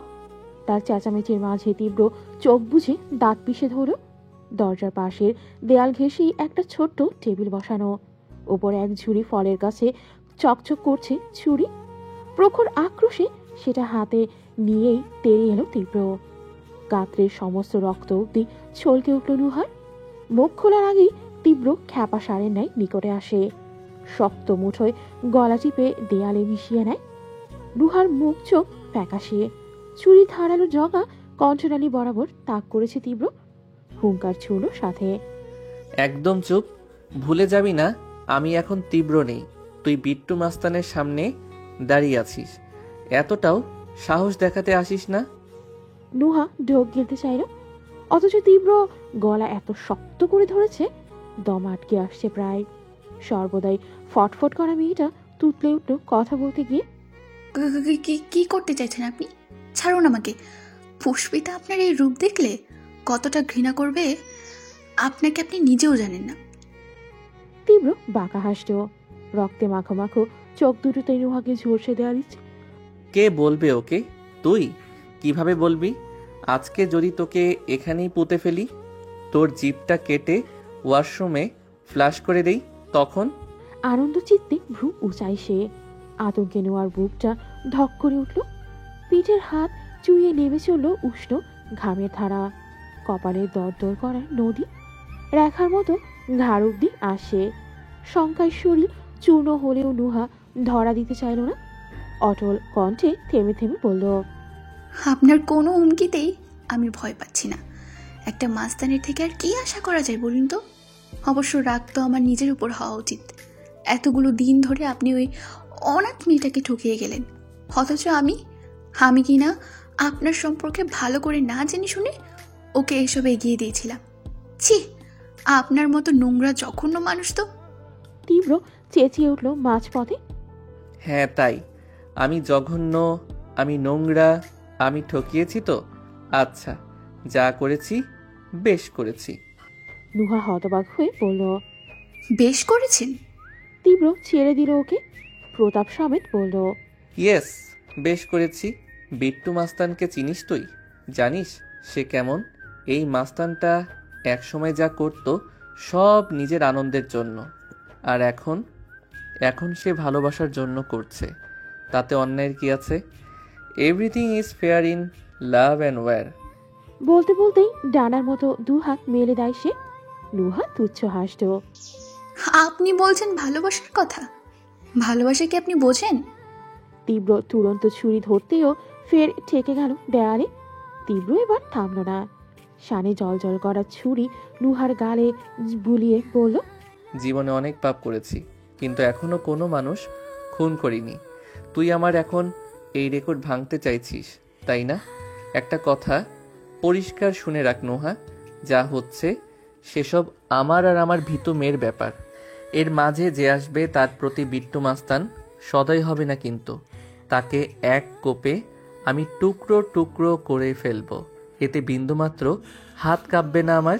তার চেঁচামেচির মাঝে তীব্র চোখ বুঝে দাঁত পিষে ধরল। দরজার পাশের দেয়াল ঘেঁষেই একটা ছোট্ট টেবিল বসানো, ওপরে এক ঝুড়ি ফলের কাছে চকচক করছে ছুরি। প্রখর আক্রোশে সেটা হাতে নিয়েই তেড়ে এলো তীব্র। গাত্রের সমস্ত রক্ত অব্দি ছলকে উঠল নুহার। মুখ খোলার আগেই তীব্র খ্যাপা সারের ন্যায় নিকটে আসে, শক্ত মুঠোয় গলা টিপে দেয়ালে মিশিয়ে নেয়। নুহার মুখ চোখ ফ্যাকাশে, ছুরি ধারালো জগা কণ্ঠনালী বরাবর তাক করেছে তীব্র। হুঙ্কার ছুড়ল সাথে, একদম চুপ, ভুলে যাবি না আমি এখন তীব্র নেই, তুই বিট্টু মাস্তানের সামনে দাঁড়িয়ে আছিস, এতটাও সাহস দেখাতে আসিস না। নুহা ঢোক গিলতে চাইল, অথচ তীব্র গলা এত শক্ত করে ধরেছে দম আটকে আসছে প্রায়। সর্বদাই ফটফট করা মেয়েটা তুতলে উঠল কথা বলতে গিয়ে। কি করতে চাইছেন আপনি? ছাড়ুন আমাকে। পুষ্পিতা আপনার এই রূপ দেখলে কতটা ঘৃণা করবে আপনাকে আপনি নিজেও জানেন না। তীব্র বাঁকা হাসল, রক্তে মাখো মাখো চোখ দুটোতে নুহাকে ঝলসে দেওয়া দিচ্ছে। কে বলবে ওকে? তুই কিভাবে বলবি? আজকে যদি তোকে এখানেই পুঁতে ফেলি, তোর জিভটা কেটে ওয়াশরুমে ফ্লাশ করে দেই, তখন? আনন্দ চিত্তে ভ্রু উঁচাই সে। আতঙ্কে নোয়ার বুকটা ধক করে উঠল, পিঠের হাত চুইয়ে নেমে চলল উষ্ণ ঘামের ধারা। কপালে দরদর করা নদী রেখার মতো ঘাড় অব্দি আসে। শঙ্কায় শরীর চূর্ণ হলেও নুহা ধরা দিতে চাইল না। অটল কণ্ঠে থেমে থেমে বলল, আপনার কোনো হুমকিতেই আমি ভয় পাচ্ছি না। একটা মাস্তানের থেকে আর কি আশা করা যায় বলুন তো? অবশ্য রাগ তো আমার নিজের উপর হওয়া উচিত। এতগুলো দিন ধরে আপনি ওই অনাথ মেয়েটাকে ঠকিয়ে গেলেন, অথচ আমি কিনা আপনার সম্পর্কে ভালো করে না জেনে শুনে ওকে এসব এগিয়ে দিয়েছিলাম। ছি, আপনার মতো নোংরা জঘন্য মানুষ তো। তীব্র চেঁচিয়ে উঠল মাঝপথে। হ্যাঁ তাই, আমি জঘন্য, আমি নোংরা, আমি ঠকিয়েছি তো? আচ্ছা, যা করেছি বেশ করেছি। নুহা হতবাক হয়ে বলল, বেশ করেছেন? তীব্র ছেড়ে দিল ওকে, প্রতাপ সমেত বলল, ইয়েস, বেশ করেছি। বিট্টু মাস্তানকে চিনিস তুই? জানিস সে কেমন? এই মাস্তানটা একসময় যা করত সব নিজের আনন্দের জন্য, আর এখন সে ভালোবাসার জন্য করছে। তাতে অন্যায়ের কি আছে? Everything is fair in love and war. বলতে বলতেই ডানার মতো দু হাত মেলে দেয় সে। নুহা তুচ্ছ হাসত। আপনি বলছেন ভালোবাসার কথা? ভালোবাসা কি আপনি বোঝেন? তীব্র তুরন্ত ছুরি ধরতেও ফের ঠেকে গেল দেয়ালে। তীব্র এবার থামল না, শানে জল জল করা ছুরি নুহার গালে বুলিয়ে বলল, জীবনে অনেক পাপ করেছি, কিন্তু এখনো কোনো মানুষ খুন করিনি। তুই আমার এখন এই রেকর্ড ভাঙতে চাইছিস, তাই না? একটা কথা পরিষ্কার শুনে রাখ নোহা, যা হচ্ছে সেসব আমার আর আমার ভীতু মেয়ের ব্যাপার। এর মাঝে যে আসবে তার প্রতি বিট্টু মাস্তান সদয় হবে না, কিন্তু তাকে এক কোপে আমি টুকরো টুকরো করে ফেলবো, এতে বিন্দুমাত্র হাত কাঁপবে না আমার।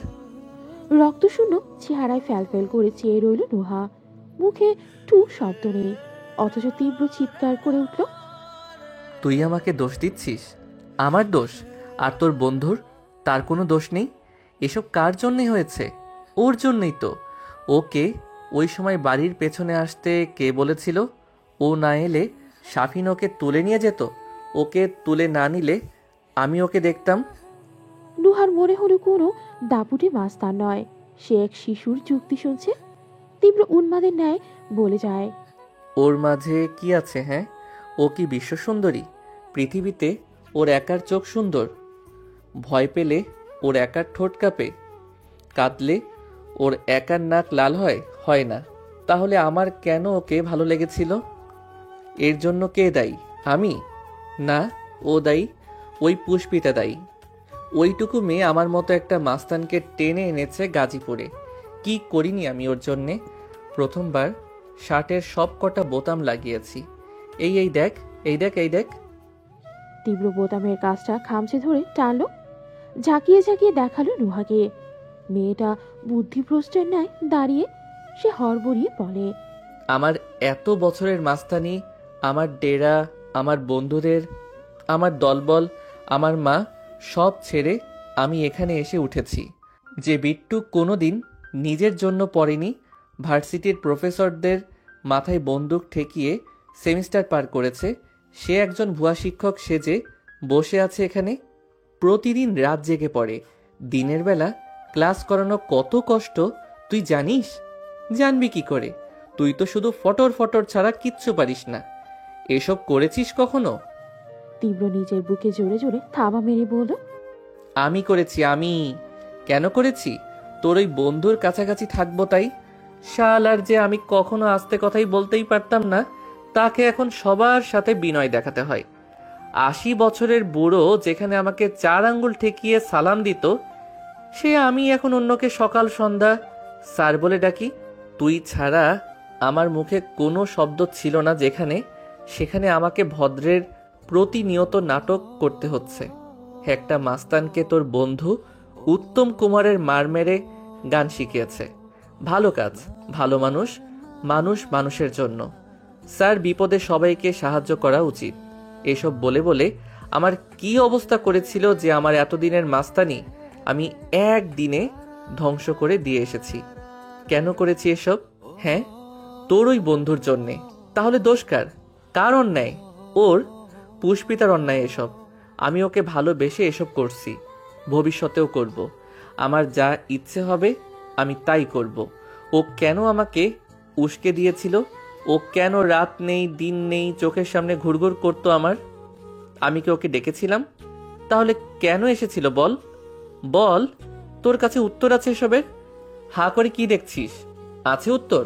রক্তশূন্য চেহারায় ফ্যালফেল করে চেয়ে রইল নুহা, মুখে টু শব্দ নেই, অথচ তীব্র চিৎকার করে উঠল, তুই আমাকে দোষ দিচ্ছিস? আমার দোষ? আর তোর বন্ধুর? তার কোনো দোষ নেই। এসব কার জন্যই হয়েছে? ওর জন্যই তো। ওকে ওই সময় বাড়ির পেছনে আসতে কে বলেছিল? ও না এলে শাফিন ওকে তুলে নিয়ে যেত। ওকে তুলে না নিলে আমি ওকে দেখতাম। নুহার মনে হলো কোনো দাপুটে মাস্তান নয়, সে এক শিশুর যুক্তি শুনছে। তীব্র উন্মাদের ন্যায় বলে যায়, ওর মাঝে কি আছে? হ্যাঁ, ও কি বিশ্ব সুন্দরী? পৃথিবীতে ওর একার চোখ সুন্দর? ভয় পেলে ওর একার ঠোঁট কাঁপে? কাঁদলে ওর একার নাক লাল হয়? হয় না। তাহলে আমার কেন ওকে ভালো লেগেছিল? এর জন্য কে দায়ী? আমি না, ও দায়ী। ওই পুষ্পিতা দায়ী। ওইটুকু মেয়ে আমার মতো একটা মাস্তানকে টেনে এনেছে গাজীপুরে। কি করিনি আমি ওর জন্যে? প্রথমবার শার্টের সব কটা বোতাম লাগিয়েছি। এই দেখ, এই দেখ, এই দেখ। তীব্র বোতামের কাজটা খামচে ধরে টানলো, ঝাঁকিয়ে ঝাঁকিয়ে দেখালো নুহাকে। মেয়েটা বুদ্ধিভ্রষ্টের ন্যায় দাঁড়িয়ে সে হড়বড়িয়ে বলে, আমার এত বছরের মাস্তানি, আমার ডেরা, আমার বন্ধুদের, আমার দলবল, আমার মা, সব ছেড়ে আমি এখানে এসে উঠেছি। যে বিট্টু কোনোদিন নিজের জন্য পড়েনি, ভার্সিটির প্রফেসরদের মাথায় বন্দুক ঠেকিয়ে সেমিস্টার পার করেছে, সে একজন ভুয়া শিক্ষক সেজে বসে আছে এখানে। প্রতিদিন রাত জেগে পড়ে। দিনের বেলা ক্লাস করানো কত কষ্ট তুই জানিস? জানবি কি করে? তুই তো শুধু ফটর ফটর ছাড়া কিচ্ছু পারিস না। এসব করেছিস কখনো? তীব্র নিজের বুকে জোরে জোরে থাবা মেরে বলল, আমি করেছি। আমি কেন করেছি? তোর ওই বন্ধুর কাছাকাছি থাকবো তাই। শালার যে আমি কখনো আস্তে কথাই বলতেই পারতাম না, তাকে এখন সবার সাথে বিনয় দেখাতে হয়। 80 বছরের বুড়ো যেখানে আমাকে 4 আঙ্গুল ঠেকিয়ে সালাম দিত, সে আমি এখন অন্যকে সকাল সন্ধ্যা স্যার বলে ডাকি। তুই ছাড়া আমার মুখে কোনো শব্দ ছিল না যেখানে, সেখানে আমাকে ভদ্রের প্রতিনিয়ত নাটক করতে হচ্ছে। একটা মাস্তানকে তোর বন্ধু উত্তম কুমারের মার মেরে গান শিখিয়েছে। ভালো কাজ, ভালো মানুষ, মানুষ মানুষের জন্য। স্যার বিপদে সবাইকে সাহায্য করা উচিত। এসব বলে বলে আমার কি অবস্থা করেছিল যে আমার এতদিনের মাস্তানি আমি একদিনে ধ্বংস করে দিয়ে এসেছি। কেন করেছি এসব? হ্যাঁ, তোর ওই বন্ধুর জন্যে। তাহলে দোষ কার? কার অন্যায়? ওর। পুষ্পিতার অন্যায় এসব। আমি ওকে ভালোবেসে এসব করছি, ভবিষ্যতেও করব। আমার যা ইচ্ছে হবে আমি তাই করব। ও কেন আমাকে উস্কে দিয়েছিল? ও কেন রাত নেই দিন নেই চোখের সামনে ঘুরঘুর করতো আমার? আমি কি ওকে ডেকেছিলাম? তাহলে কেন এসেছিল বল? বল, তোর কাছে উত্তর আছে এসবের? হা করে কি দেখছিস? আছে উত্তর?